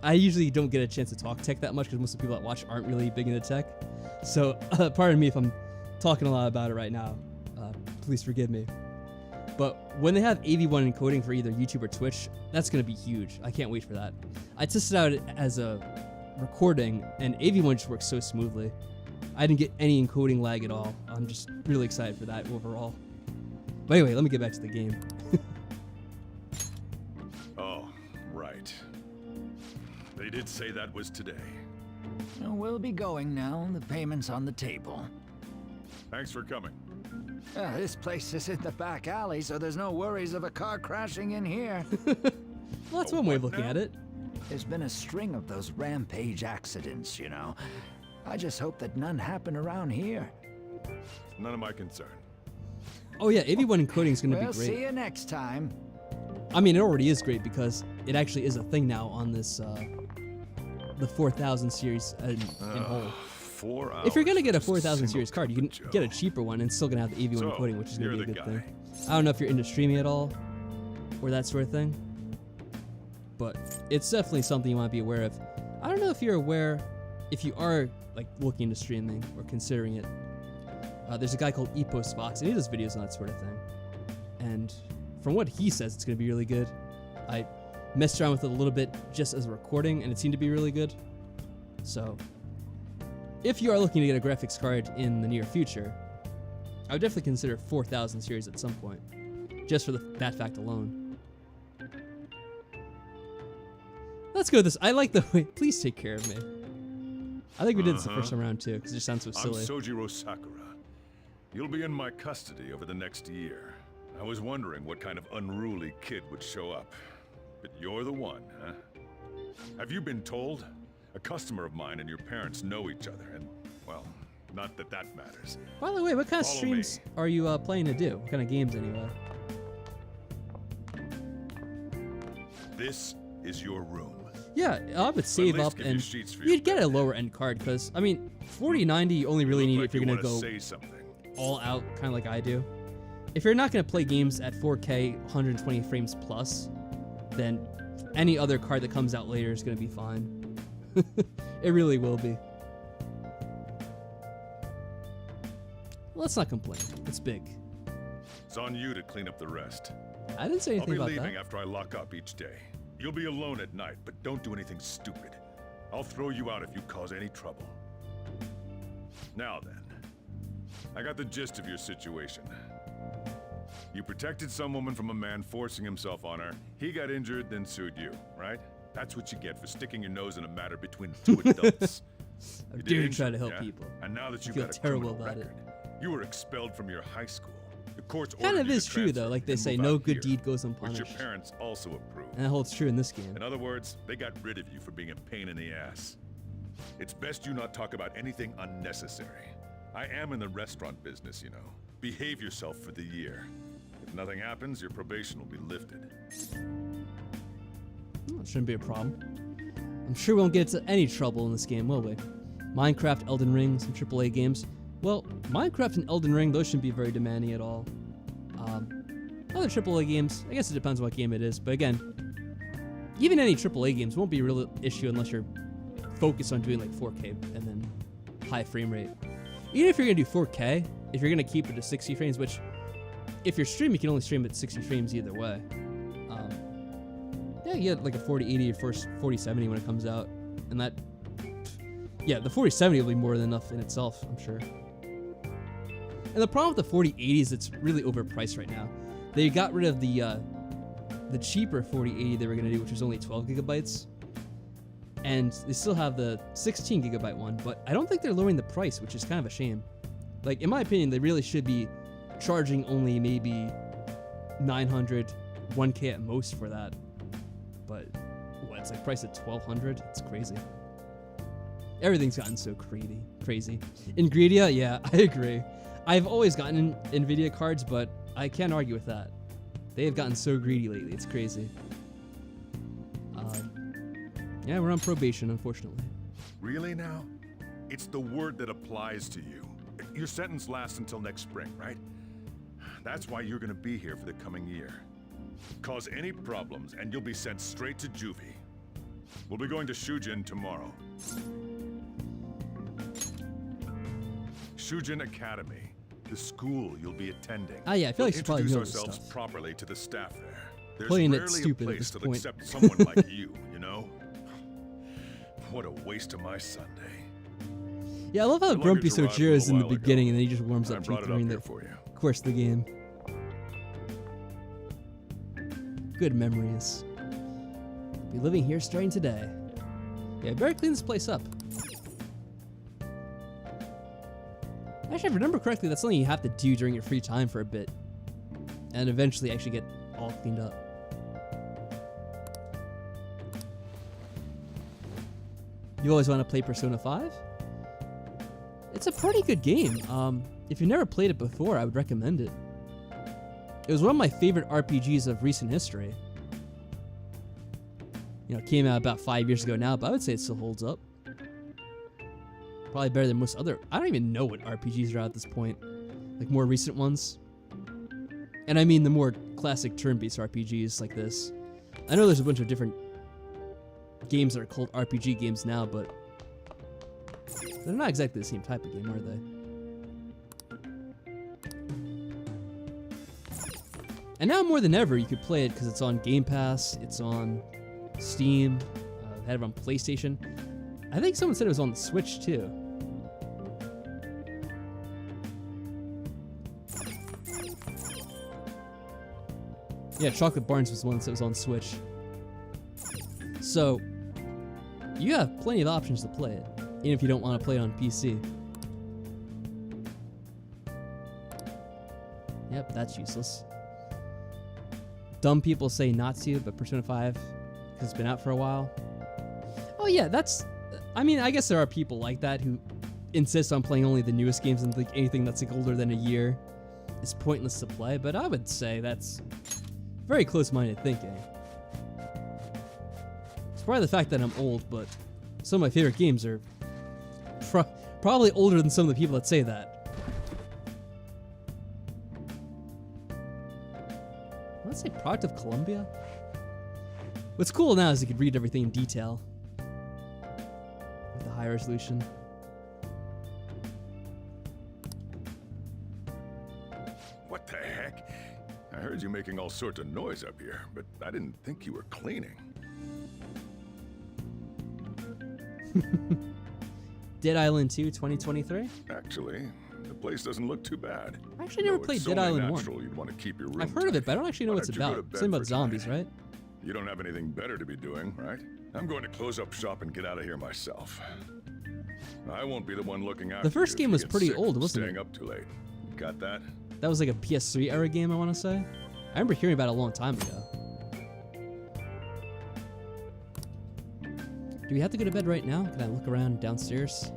I usually don't get a chance to talk tech that much because most of the people that watch aren't really big into tech. So pardon me if I'm talking a lot about it right now. Please forgive me. But when they have AV1 encoding for either YouTube or Twitch, that's going to be huge. I can't wait for that. I tested out as a recording, and AV1 just works so smoothly. I didn't get any encoding lag at all. I'm just really excited for that overall. But anyway, let me get back to the game. Oh, right. They did say that was today. We'll be going now. The payment's on the table. Thanks for coming. This place is in the back alley, so there's no worries of a car crashing in here. Well, that's one way of looking at it. There's been a string of those rampage accidents, you know. I just hope that none happen around here. None of my concern. Oh yeah, AV1 encoding is going to be We'll great. see you next time. I mean, it already is great because it actually is a thing now on this, the 4000 series in whole. 4 hours. If you're gonna get a 4000 series card, you can get a cheaper one and still gonna have the AV1 encoding, which is gonna be a good thing. I don't know if you're into streaming at all, or that sort of thing, but it's definitely something you want to be aware of. I don't know if you're aware, if you are like looking into streaming or considering it. There's a guy called EposVox, and he does videos on that sort of thing. And from what he says, it's gonna be really good. I messed around with it a little bit just as a recording, and it seemed to be really good. So, if you are looking to get a graphics card in the near future, I would definitely consider 4000 series at some point, just for that fact alone. Let's go with this. I like the way. Please take care of me. I think we did this the first time around too, because it just sounds so silly. I'm Sojiro Sakura. You'll be in my custody over the next year. I was wondering what kind of unruly kid would show up, but you're the one, huh? Have you been told? A customer of mine and your parents know each other, and, well, not that that matters. By the way, what kind of Follow streams are you planning to do? What kind of games, anyway? This is your room. Yeah, I would save least up give you and sheets for you'd get a lower end card, because, I mean, 4090 you only really need it if you're going to go say something. all out, kind of like I do. If you're not going to play games at 4K 120 frames plus, then any other card that comes out later is going to be fine. It really will be. Let's not complain. It's big. It's on you to clean up the rest. I didn't say anything I'll about be that. leaving after I lock up each day. You'll be alone at night, but don't do anything stupid. I'll throw you out if you cause any trouble. Now then, I got the gist of your situation. You protected some woman from a man forcing himself on her. He got injured, then sued you, right? That's what you get for sticking your nose in a matter between two adults. I dare try to help people. And now that I you've feel got a terrible criminal about record, you were expelled from your high school. Your court's Kind ordered of you to is true, though. transfer Like they and say, move no out good here, deed goes which unpunished. your parents also approved. And that holds true in this game. In other words, they got rid of you for being a pain in the ass. It's best you not talk about anything unnecessary. I am in the restaurant business, you know. Behave yourself for the year. If nothing happens, your probation will be lifted. Well, shouldn't be a problem. I'm sure we won't get into any trouble in this game, will we? Minecraft, Elden Ring, some AAA games. Well, Minecraft and Elden Ring, those shouldn't be very demanding at all. Other AAA games, I guess it depends on what game it is, but again, even any AAA games won't be a real issue unless you're focused on doing like 4K and then high frame rate. Even if you're gonna do 4K, if you're gonna keep it to 60 frames, which if you're streaming, you can only stream at 60 frames either way. Yeah, you get like a 4080 or 4070 when it comes out, and that, yeah, the 4070 will be more than enough in itself, I'm sure. And the problem with the 4080 is it's really overpriced right now. They got rid of the cheaper 4080 they were gonna do, which was only 12 gigabytes, and they still have the 16 gigabyte one, but I don't think they're lowering the price, which is kind of a shame. Like, in my opinion, they really should be charging only maybe 900, 1K at most for that. But what, it's like priced at 1200? It's crazy. Everything's gotten so crazy. Nvidia, yeah, I agree. I've always gotten Nvidia cards, but I can't argue with that. They have gotten so greedy lately. It's crazy. Yeah, we're on probation, unfortunately. Really now? It's the word that applies to you. Your sentence lasts until next spring, right? That's why you're gonna be here for the coming year. Cause any problems, and you'll be sent straight to juvie. We'll be going to Shujin tomorrow. Shujin Academy, the school you'll be attending. Ah, yeah, I feel like you should probably introduce know this ourselves stuff. properly to the staff there. There's Playing it rarely stupid a at place this that'll point. accept someone like you know? What a waste of my Sunday. Yeah, I love how The grumpy luggage arrived a Sojiro is in the while ago, beginning, and then he just warms and up I brought it during up the here for you. course of the game. Good memories. Be living here starting today. Yeah, I better clean this place up. Actually, if I remember correctly, that's something you have to do during your free time for a bit, and eventually actually get all cleaned up. You always want to play Persona 5? It's a pretty good game. If you've never played it before, I would recommend it. It was one of my favorite RPGs of recent history. You know, it came out about 5 years ago now, but I would say it still holds up. Probably better than most other... I don't even know what RPGs are at this point. Like, more recent ones. And I mean the more classic turn-based RPGs like this. I know there's a bunch of different games that are called RPG games now, but they're not exactly the same type of game, are they? And now more than ever, you could play it because it's on Game Pass, it's on Steam, they had it on PlayStation. I think someone said it was on the Switch too. Yeah, Chocolate Barnes was the one that was on Switch. So, you have plenty of options to play it, even if you don't want to play it on PC. Yep, that's useless. Dumb people say not to, but Persona 5, because it's been out for a while. Oh yeah, that's... I mean, I guess there are people like that who insist on playing only the newest games and think anything that's like older than a year is pointless to play, but I would say that's very close-minded thinking. It's probably the fact that I'm old, but some of my favorite games are probably older than some of the people that say that. Let's say product of Columbia? What's cool now is you can read everything in detail with a high resolution. What the heck? I heard you making all sorts of noise up here, but I didn't think you were cleaning. Dead Island 2 2023? Actually, the place doesn't look too bad. I actually never Though played it's Dead only Island natural 1. You'd want to keep your room I've heard of it, but I don't actually know Why what it's don't you go about. to It's something bed about for zombies, tonight? right? You don't have anything better to be doing, right? I'm going to close up shop and get out of here myself. I won't be the one looking after The first you if game you was get pretty sick old, from wasn't staying it? up too late. Got that? That was like a PS3 era game, I want to say. I remember hearing about it a long time ago. Do we have to go to bed right now? Can I look around downstairs?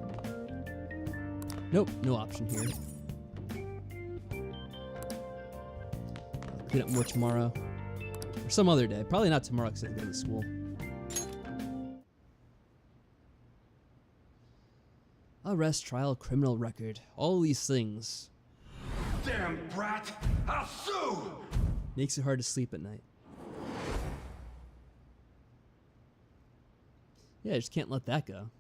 Nope, no option here. I'll clean up more tomorrow. Or some other day. Probably not tomorrow because I have to go to school. Arrest, trial, criminal record. All these things. Damn brat! I'll sue! Makes it hard to sleep at night. Yeah, I just can't let that go.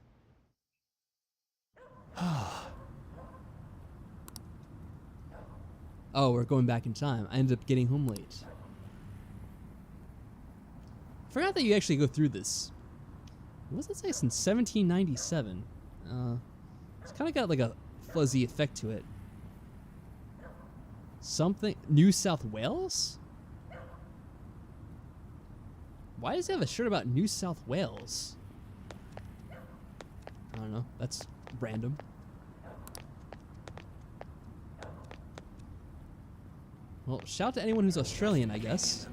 Oh, we're going back in time. I ended up getting home late. Forgot that you actually go through this. What does it say? Since 1797. It's kind of got like a fuzzy effect to it. Something... New South Wales? Why does he have a shirt about New South Wales? I don't know. That's random. Well, shout out to anyone who's Australian, I guess.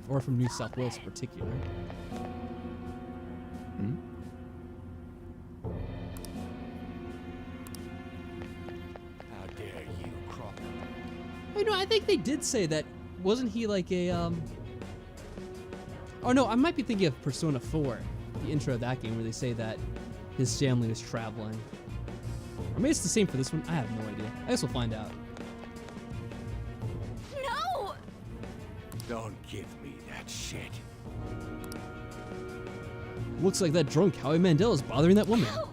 Or from New South Wales in particular. Hmm? How dare you, Crop? Oh, no, I think they did say that. Wasn't he like a, Oh, no, I might be thinking of Persona 4. The intro of that game where they say that his family was traveling. Or maybe it's the same for this one. I have no idea. I guess we'll find out. No! Don't give me that shit. Looks like that drunk Howie Mandel is bothering that woman. No!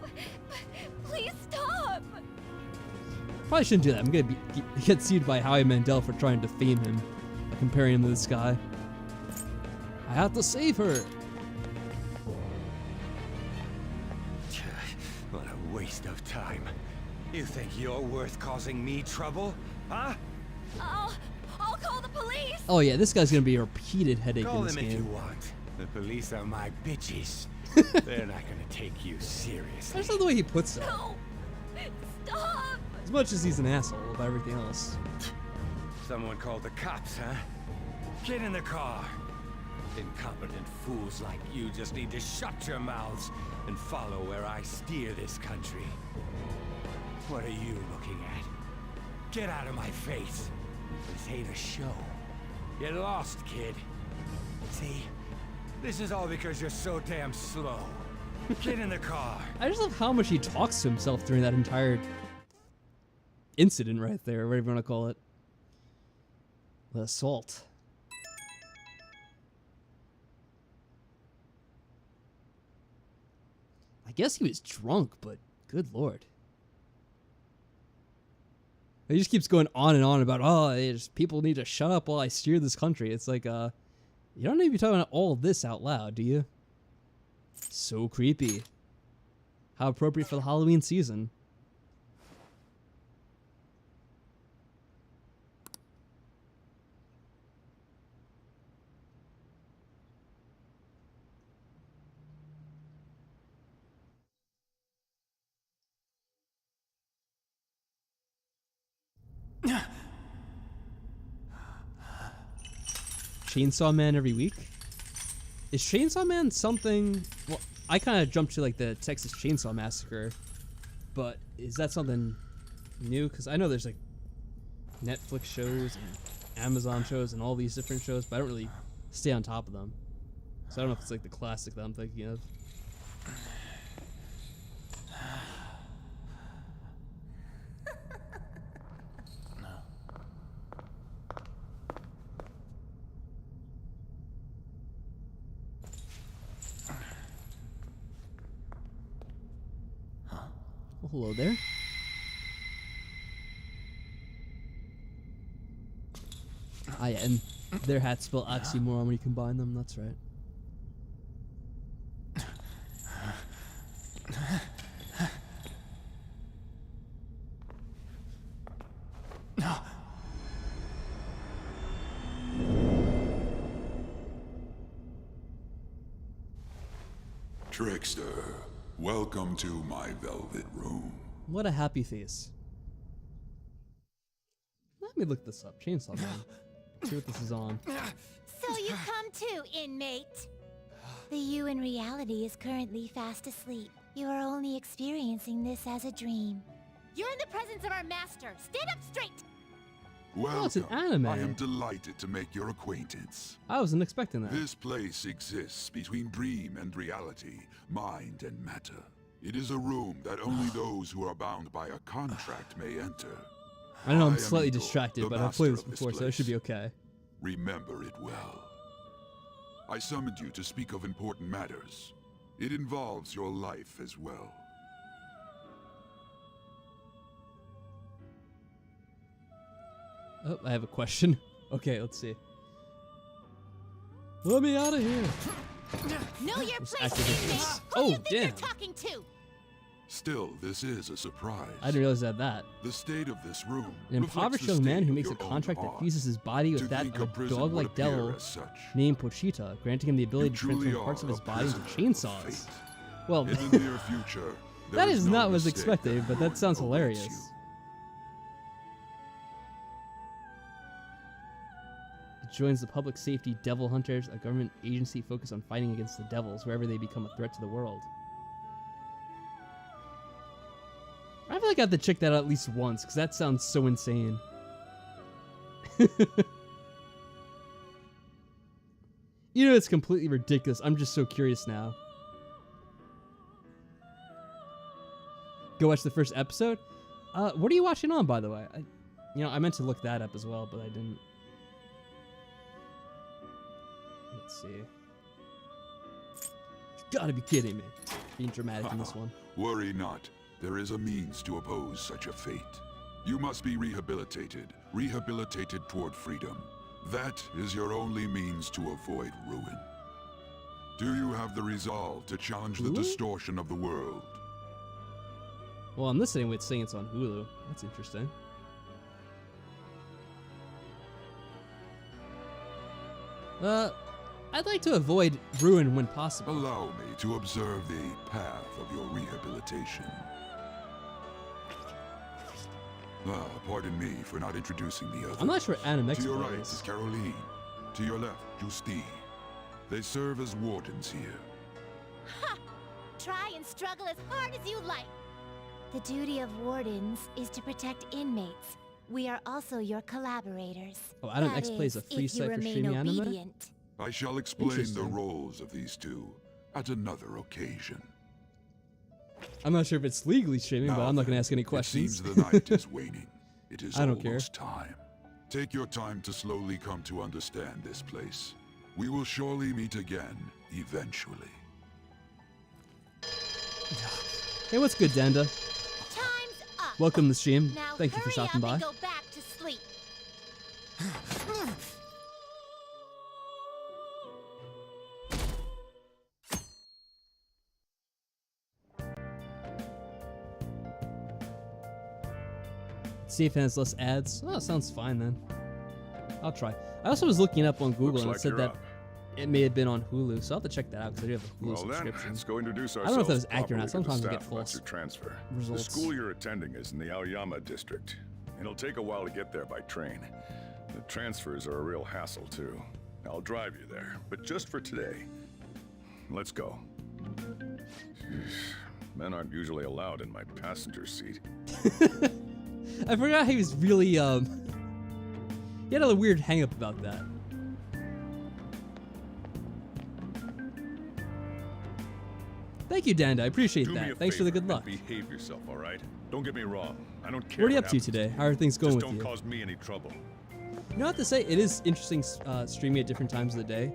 Please stop! Probably shouldn't do that. I'm gonna get sued by Howie Mandel for trying to defame him by comparing him to this guy. I have to save her. What a waste of time. You think you're worth causing me trouble? Huh? I'll call the police! Oh yeah, this guy's gonna be a repeated headache Call in this them if you game. want. The police are my bitches. They're not gonna take you seriously. I just love the way he puts it. No! Stop! As much as he's an asshole about everything else. Someone called the cops, huh? Get in the car. Incompetent fools like you just need to shut your mouths and follow where I steer this country. What are you looking at? Get out of my face. This ain't a show. You're lost, kid. See? This is all because you're so damn slow. Get in the car. I just love how much he talks to himself during that entire incident right there, whatever you want to call it. The assault. I guess he was drunk, but good lord. He just keeps going on and on about, oh, people need to shut up while I steer this country. It's like, you don't need to be talking about all this out loud, do you? So creepy. How appropriate for the Halloween season. Chainsaw Man every week? Is Chainsaw Man something... Well, I kind of jumped to like the Texas Chainsaw Massacre, but is that something new? Because I know there's like Netflix shows and Amazon shows and all these different shows, but I don't really stay on top of them. So I don't know if it's like the classic that I'm thinking of. Well, hello there. Ah, yeah, and their hats spell oxymoron when you combine them, that's right. Trickster, welcome to my velvet room. What a happy face. Let me look this up. Chainsaw Man. See what this is on. So you come too, inmate. The you in reality is currently fast asleep. You are only experiencing this as a dream. You're in the presence of our master. Stand up straight. Welcome. Oh, it's an anime. I am delighted to make your acquaintance. I wasn't expecting that. This place exists between dream and reality, mind and matter. It is a room that only those who are bound by a contract may enter. I know I'm am slightly Igor, distracted, the but I've master played this of before, so it should be okay. Remember it well. I summoned you to speak of important matters. It involves your life as well. Oh, I have a question. Okay, let's see. Let me out of here. Know your Let's place, activate inmate. this. Who do you Oh, think you're damn. talking to? Still, this is a surprise. I didn't realize I had that. The state of this room. An reflects impoverished the young man state who of makes a your own contract that heart. fuses his body with To that think of a a prison dog-like would appear devil as such. named Pochita, granting him the ability to truly transform parts of are his a body into prisoner of chainsaws. fate. Well, In the near future, there that is is no not what was mistake expected, but that sounds awaits hilarious. you. It joins the Public Safety Devil Hunters, a government agency focused on fighting against the devils wherever they become a threat to the world. I feel like I have to check that out at least once, because that sounds so insane. You know, it's completely ridiculous. I'm just so curious now. Go watch the first episode? What are you watching on, by the way? I meant to look that up as well, but I didn't. Let's see. You gotta be kidding me. Being dramatic in this one. Worry not. There is a means to oppose such a fate. You must be rehabilitated toward freedom. That is your only means to avoid ruin. Do you have the resolve to challenge the distortion of the world? Well, I'm listening with saying it's on Hulu. That's interesting. I'd like to avoid ruin when possible. Allow me to observe the path of your rehabilitation. Pardon me for not introducing the others. I'm not sure Anime To your Expo right is. is Caroline. To your left, Justine. They serve as wardens here. Ha! Try and struggle as hard as you like. The duty of wardens is to protect inmates. We are also your collaborators. Oh, Anime That X plays a is, free if you site for remain streaming anime? obedient. I shall explain the Interesting. roles of these two at another occasion. I'm not sure if it's legally streaming, but I'm not going to ask any questions. It seems the night is waning. It is I don't care. almost time. Take your time to slowly come to understand this place. We will surely meet again, eventually. Hey, what's good, Danda? Time's up. Welcome to the stream. Now Thank you for hurry stopping up by. and go back to sleep. See if it has less ads. Oh, sounds fine then. I'll try. I also was looking up on Google Looks and like it said you're that up. it may have been on Hulu, so I'll have to check that out because I do have a Hulu Well then, subscription. let's go introduce I ourselves. don't know if that was accurate or not. properly to the Sometimes I get staff about false your transfer. results. The school you're attending is in the Aoyama district. It'll take a while to get there by train. The transfers are a real hassle too. I'll drive you there, but just for today. Let's go. Men aren't usually allowed in my passenger seat. I forgot he was really, he had a weird hang up about that. Thank you, Danda. I appreciate Do me a that. Thanks for the favor good luck. and behave yourself, all right? Don't get me wrong. I don't care. What are you what up to happens today? you. How are things going Just with don't you? cause me any trouble. You know what to say? It is interesting streaming at different times of the day.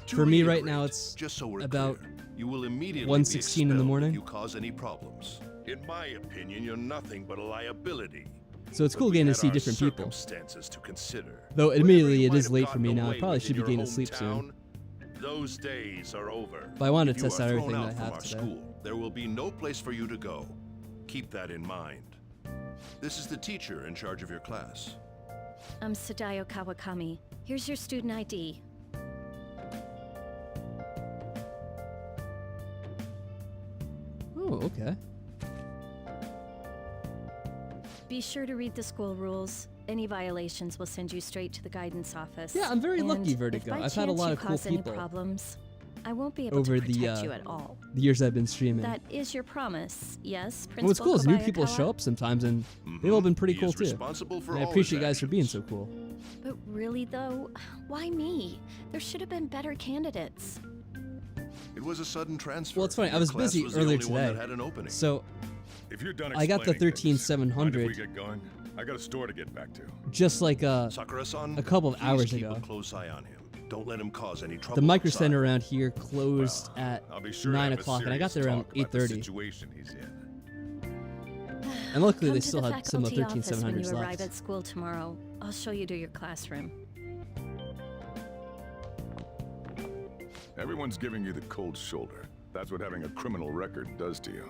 For me right now, it's Just so we're about clear, you will immediately 1:16 in the be expelled morning. if you cause any problems. In my opinion, you're nothing but a liability. So it's But cool we getting to had see our different people. circumstances to consider. Though Whatever admittedly you it might is have late for me gotten now. I away probably with should in be your getting to sleep soon. hometown, those days are over. But I wanted If to you test are out thrown everything out that I from have our today. school, there will be no place for you to go. Keep that in mind. This is the teacher in charge of your class. I'm Sadayo Kawakami. Here's your student ID. Oh, okay. Be sure to read the school rules. Any violations will send you straight to the guidance office. Yeah, I'm very lucky, And Vertigo. if by I've had a chance lot you of cool cause any people problems, I won't be able over to protect the you at all. the years I've been streaming. That is your promise, yes, Principal What's cool is new people Kobayakawa? show up sometimes, and they've all been pretty He cool is too. responsible for And I all appreciate his you guys for being so cool. But really, though, why me? There should have been better candidates. It was a sudden transfer. Well, it's funny. I Your was class busy was the earlier only one today, that had an opening. so If you're done I got the explaining things, mind if 13700 we get going? I got a store to get back to. just like Sakura-san, a couple of please hours keep ago. a close eye on him. Don't let him cause any trouble. The Micro outside. Center around here closed at I'll be sure to 9 have a o'clock, and I got serious there around talk about the 8:30. situation he's in. And luckily, Come they to still the had some of the faculty office when 13700s you arrive left. at school tomorrow. I'll show you to your classroom. Everyone's giving you the cold shoulder. That's what having a criminal record does to you.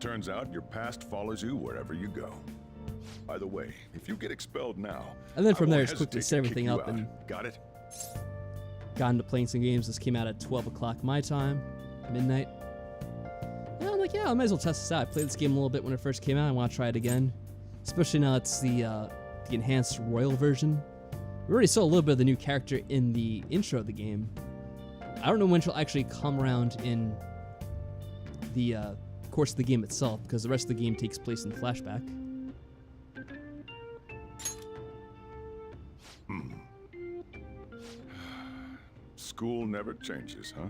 Turns out your past follows you wherever you go. By the way, if you get expelled now, And then I from there, won't just quickly hesitate set to kick everything you up out. and Got it? got into playing some games. This came out at 12 o'clock my time, midnight. Yeah, I'm like, yeah, I might as well test this out. I played this game a little bit when it first came out. I want to try it again, especially now it's the enhanced royal version. We already saw a little bit of the new character in the intro of the game. I don't know when she'll actually come around in the course of the game itself, because the rest of the game takes place in flashback. School never changes, huh?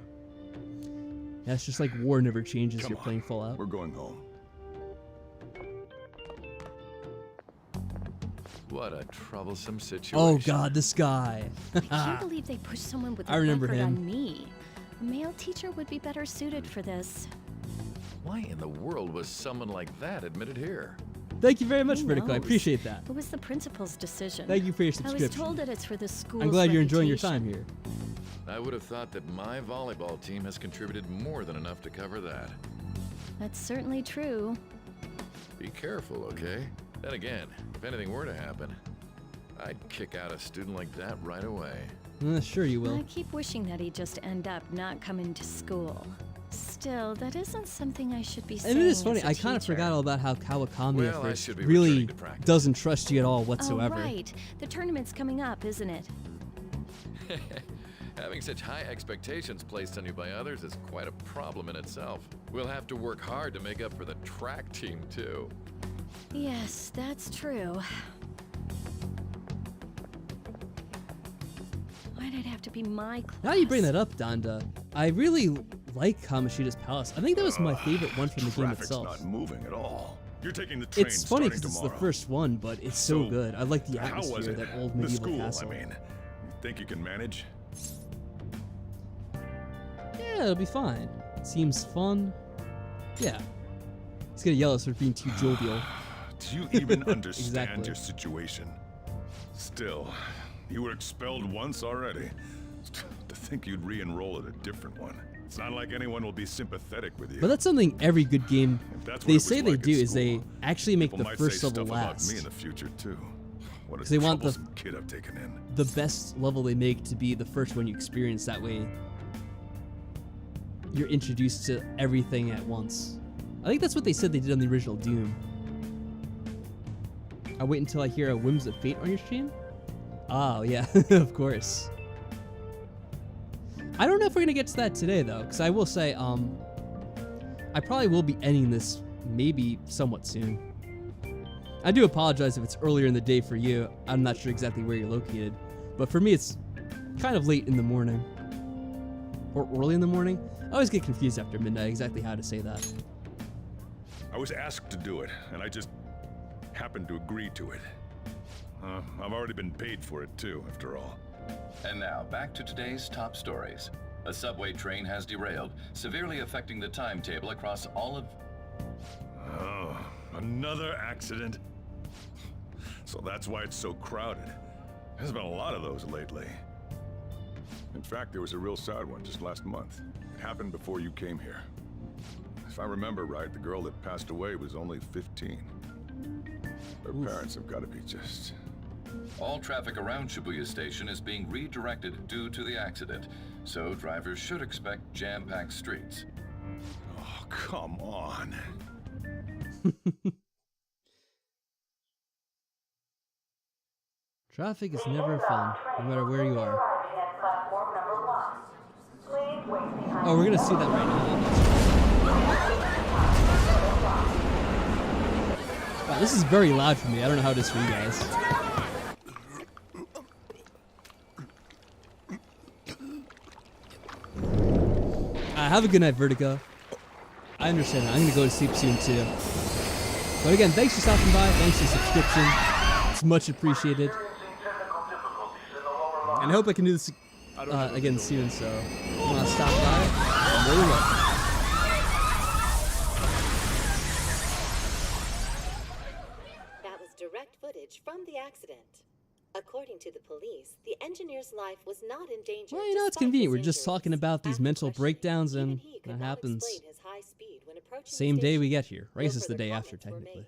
Yeah, it's just like war never changes. Come You're on, playing Fallout. We're going home. What a troublesome situation. Oh God, this guy. I can't believe they pushed someone with a I remember record him. on me. A male teacher would be better suited for this. Why in the world was someone like that admitted here? Thank you very much, Who Vertigo. I knows? appreciate that. It was the principal's decision. Thank you for your I was subscription. told that it's for the school's I'm glad you're enjoying your reputation. time here. I would have thought that my volleyball team has contributed more than enough to cover that. That's certainly true. Be careful, okay? Then again, if anything were to happen, I'd kick out a student like that right away. Sure you will. I keep wishing that he'd just end up not coming to school. Still, that isn't something I should be saying. And it is funny, as a I kind of teacher. forgot all about how Kawakami Well, at I first should be really returning to practice. doesn't trust you at all whatsoever. Oh, right. The tournament's coming up, isn't it? Having such high expectations placed on you by others is quite a problem in itself. We'll have to work hard to make up for the track team, too. Yes, that's true. Why'd it have to be my class? Now you bring that up, Donda. I really like Kamoshida's Palace. I think that was my favorite one from the game Traffic's itself. not moving at all. You're taking the train It's funny starting because it's tomorrow. the first one, but it's so good. I like the How was atmosphere, it? that old The medieval school, castle. I mean. You think you can manage? Yeah, it'll be fine. Seems fun. Yeah. He's gonna yell at us for being too jovial. Do you even understand Exactly. your situation? Still, you were expelled once already. To think you'd re-enroll at a different one. It's not like anyone will be sympathetic with you. But that's something every good game If that's what they it was say they like at do is school, they actually make people the might first say level stuff about last. me in the future too. What a 'Cause they want the- troublesome kid I've taken in. The best level they make to be the first one you experience. That way you're introduced to everything at once. I think that's what they said they did on the original Doom. I'll wait until I hear a Whims of Fate on your stream? Oh, yeah, of course. I don't know if we're going to get to that today, though, because I will say, I probably will be ending this maybe somewhat soon. I do apologize if it's earlier in the day for you. I'm not sure exactly where you're located, but for me, it's kind of late in the morning. Or early in the morning. I always get confused after midnight exactly how to say that. I was asked to do it, and I just happened to agree to it. I've already been paid for it too, after all. And now, back to today's top stories. A subway train has derailed, severely affecting the timetable across all of... Oh, another accident? So that's why it's so crowded. There's been a lot of those lately. In fact, there was a real sad one just last month. It happened before you came here. If I remember right, the girl that passed away was only 15. Her parents have got to be just... All traffic around Shibuya Station is being redirected due to the accident, so drivers should expect jam-packed streets. Oh, come on. Traffic is never fun, no matter where you are. Oh, we're gonna see that right now. Wow, this is very loud for me. I don't know how it is for you guys. Have a good night, Vertigo. I understand that. I'm gonna go to sleep soon too. But again, thanks for stopping by. Thanks for the subscription. It's much appreciated. And I hope I can do this again soon. So if you want to stop by, I'm more than welcome. That was direct footage from the accident. According to the police, the engineer's life was not in danger. Well, you know, it's convenient. We're just talking about these mental breakdowns, and that happens same day we get here. Race is the day after, technically.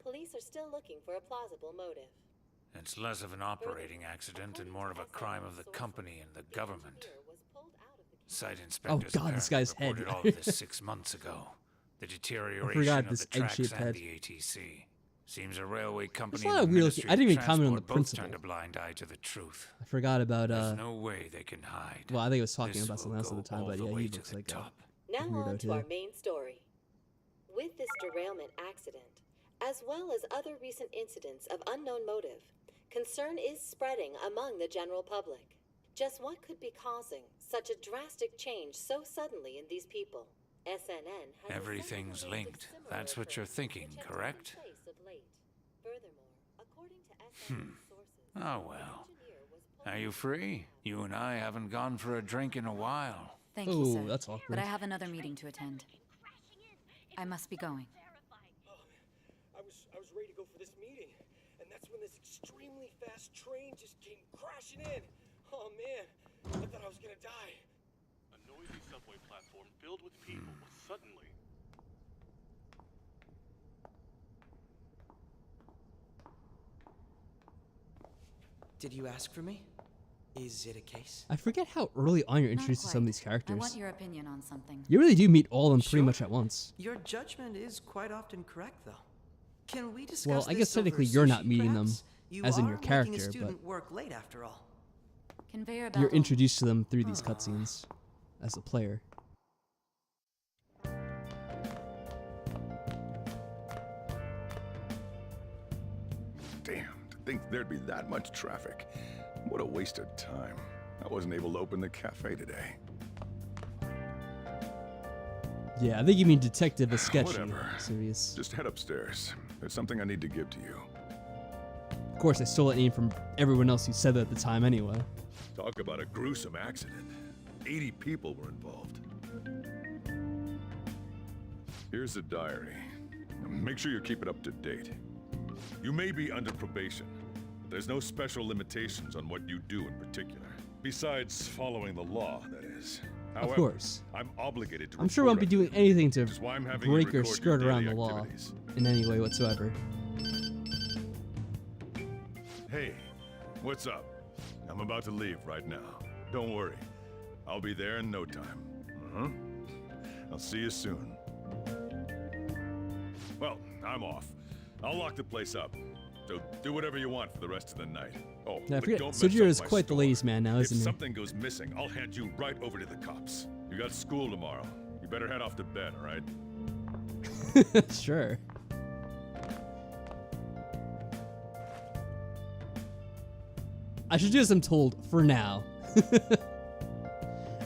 Police are still looking for a plausible motive. It's less of an operating accident and more of a crime of the company and the government. Site inspectors this guy's head. reported all of this 6 months ago. The deterioration of the tracks and the ATC. Seems a railway company and the Ministry I didn't even of comment on the Transport both principle. turned a blind eye to the truth. I forgot about There's no way they can hide. well, I think I was talking This about something will else at the go time, all but the yeah, way he to looks the like top. Now weirdo on to too. our main story. With this derailment accident, as well as other recent incidents of unknown motive, concern is spreading among the general public. Just what could be causing such a drastic change so suddenly in these people? SNN has Everything's linked. That's what you're thinking, correct? Oh well. Are you free? You and I haven't gone for a drink in a while. Thank you, sir. That's awkward. But I have another meeting to attend. I must be going. I was ready to go for this meeting, and that's when this extremely fast train just came crashing in. Oh man, I thought I was gonna die. A noisy subway platform filled with people was suddenly... Did you ask for me? Is it a case? I forget how early on you're Not introduced to quite. some of these I characters. want your opinion on something. You really do meet all of them pretty much at once. Your judgment is quite often correct, though. Can we discuss Well, I guess this over technically you're not sushi, meeting them perhaps? You as in your are making character, a but student work late after all. Conveyor you're belt. introduced to them through these cutscenes as a player. Damn, to think there'd be that much traffic. What a waste of time. I wasn't able to open the cafe today. Yeah, I think you mean Detective is sketchy. Whatever. Serious. Just head upstairs. There's something I need to give to you. Of course, I stole that name from everyone else who said that at the time anyway. Talk about a gruesome accident. 80 people were involved. Here's the diary. Make sure you keep it up to date. You may be under probation, but there's no special limitations on what you do in particular. Besides following the law, that is. However, Of course. I'm obligated to I'm sure we won't be report doing anything to which is why I'm having you break or record your skirt around the daily law activities. in any way whatsoever. Hey, what's up? I'm about to leave right now. Don't worry. I'll be there in no time. I'll see you soon. Well, I'm off. I'll lock the place up. So do whatever you want for the rest of the night. Oh, Yeah, I but forget, don't mess Sujiro up is my quite the store. ladies' man now, If isn't he? something goes missing, I'll hand you right over to the cops. You got school tomorrow. You better head off to bed, all right? Sure. I should do as I'm told for now.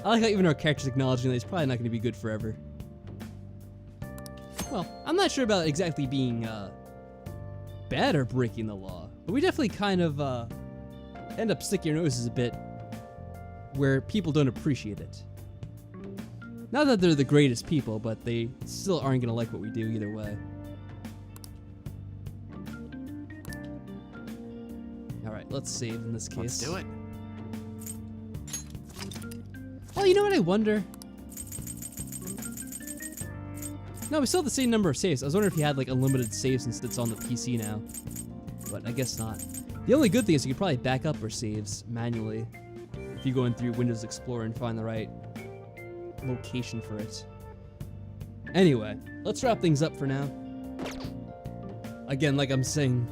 I like how even our character's acknowledging that he's probably not going to be good forever. Well, I'm not sure about exactly being bad or breaking the law, but we definitely kind of end up sticking our noses a bit where people don't appreciate it. Not that they're the greatest people, but they still aren't going to like what we do either way. Alright, let's save in this case. Let's do it. Well, you know what I wonder? No, we still have the same number of saves. I was wondering if you had like unlimited saves since it's on the PC now. But I guess not. The only good thing is you could probably back up our saves manually if you go in through Windows Explorer and find the right location for it. Anyway, let's wrap things up for now. Again, like I'm saying,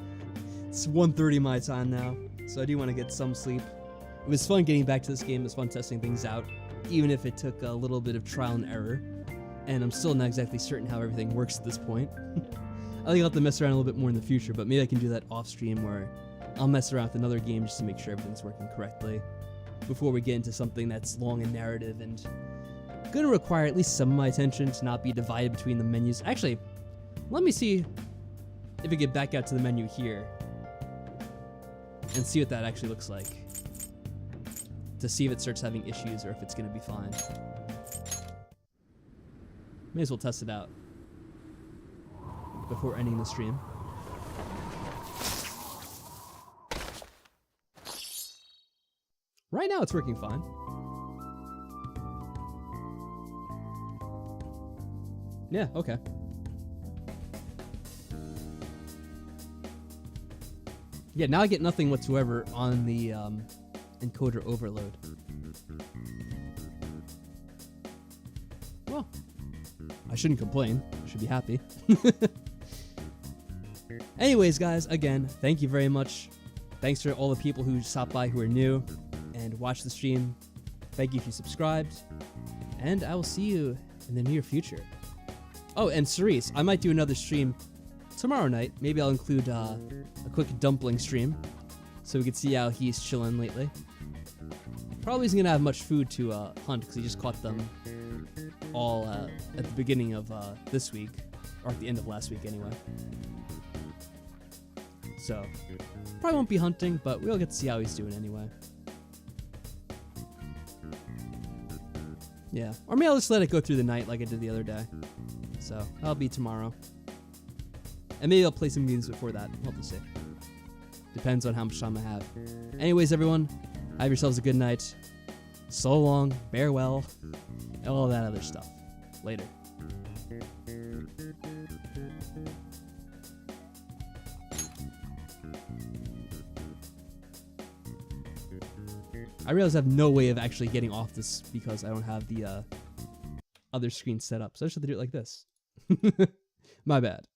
It's 1:30 my time now, so I do want to get some sleep. It was fun getting back to this game. It was fun testing things out, even if it took a little bit of trial and error. And I'm still not exactly certain how everything works at this point. I think I'll have to mess around a little bit more in the future, but maybe I can do that off stream where I'll mess around with another game just to make sure everything's working correctly before we get into something that's long and narrative and going to require at least some of my attention to not be divided between the menus. Actually, let me see if we get back out to the menu here and see what that actually looks like, to see if it starts having issues or if it's going to be fine. May as well test it out before ending the stream. Right now it's working fine. Yeah, okay. Yeah, now I get nothing whatsoever on the encoder overload. Well, I shouldn't complain. I should be happy. Anyways, guys, again, thank you very much. Thanks for all the people who stopped by who are new and watched the stream. Thank you if you subscribed. And I will see you in the near future. Oh, and Cerise, I might do another stream tomorrow night. Maybe I'll include a quick dumpling stream so we can see how he's chilling lately. Probably isn't going to have much food to hunt because he just caught them all at the beginning of this week, or at the end of last week anyway. So, probably won't be hunting, but we'll get to see how he's doing anyway. Yeah, or maybe I'll just let it go through the night like I did the other day. So, that'll be tomorrow. And maybe I'll play some games before that. We'll have to see. Depends on how much time I have. Anyways, everyone, have yourselves a good night. So long, bear well, and all that other stuff. Later. I realize I have no way of actually getting off this because I don't have the other screen set up. So I just have to do it like this. My bad.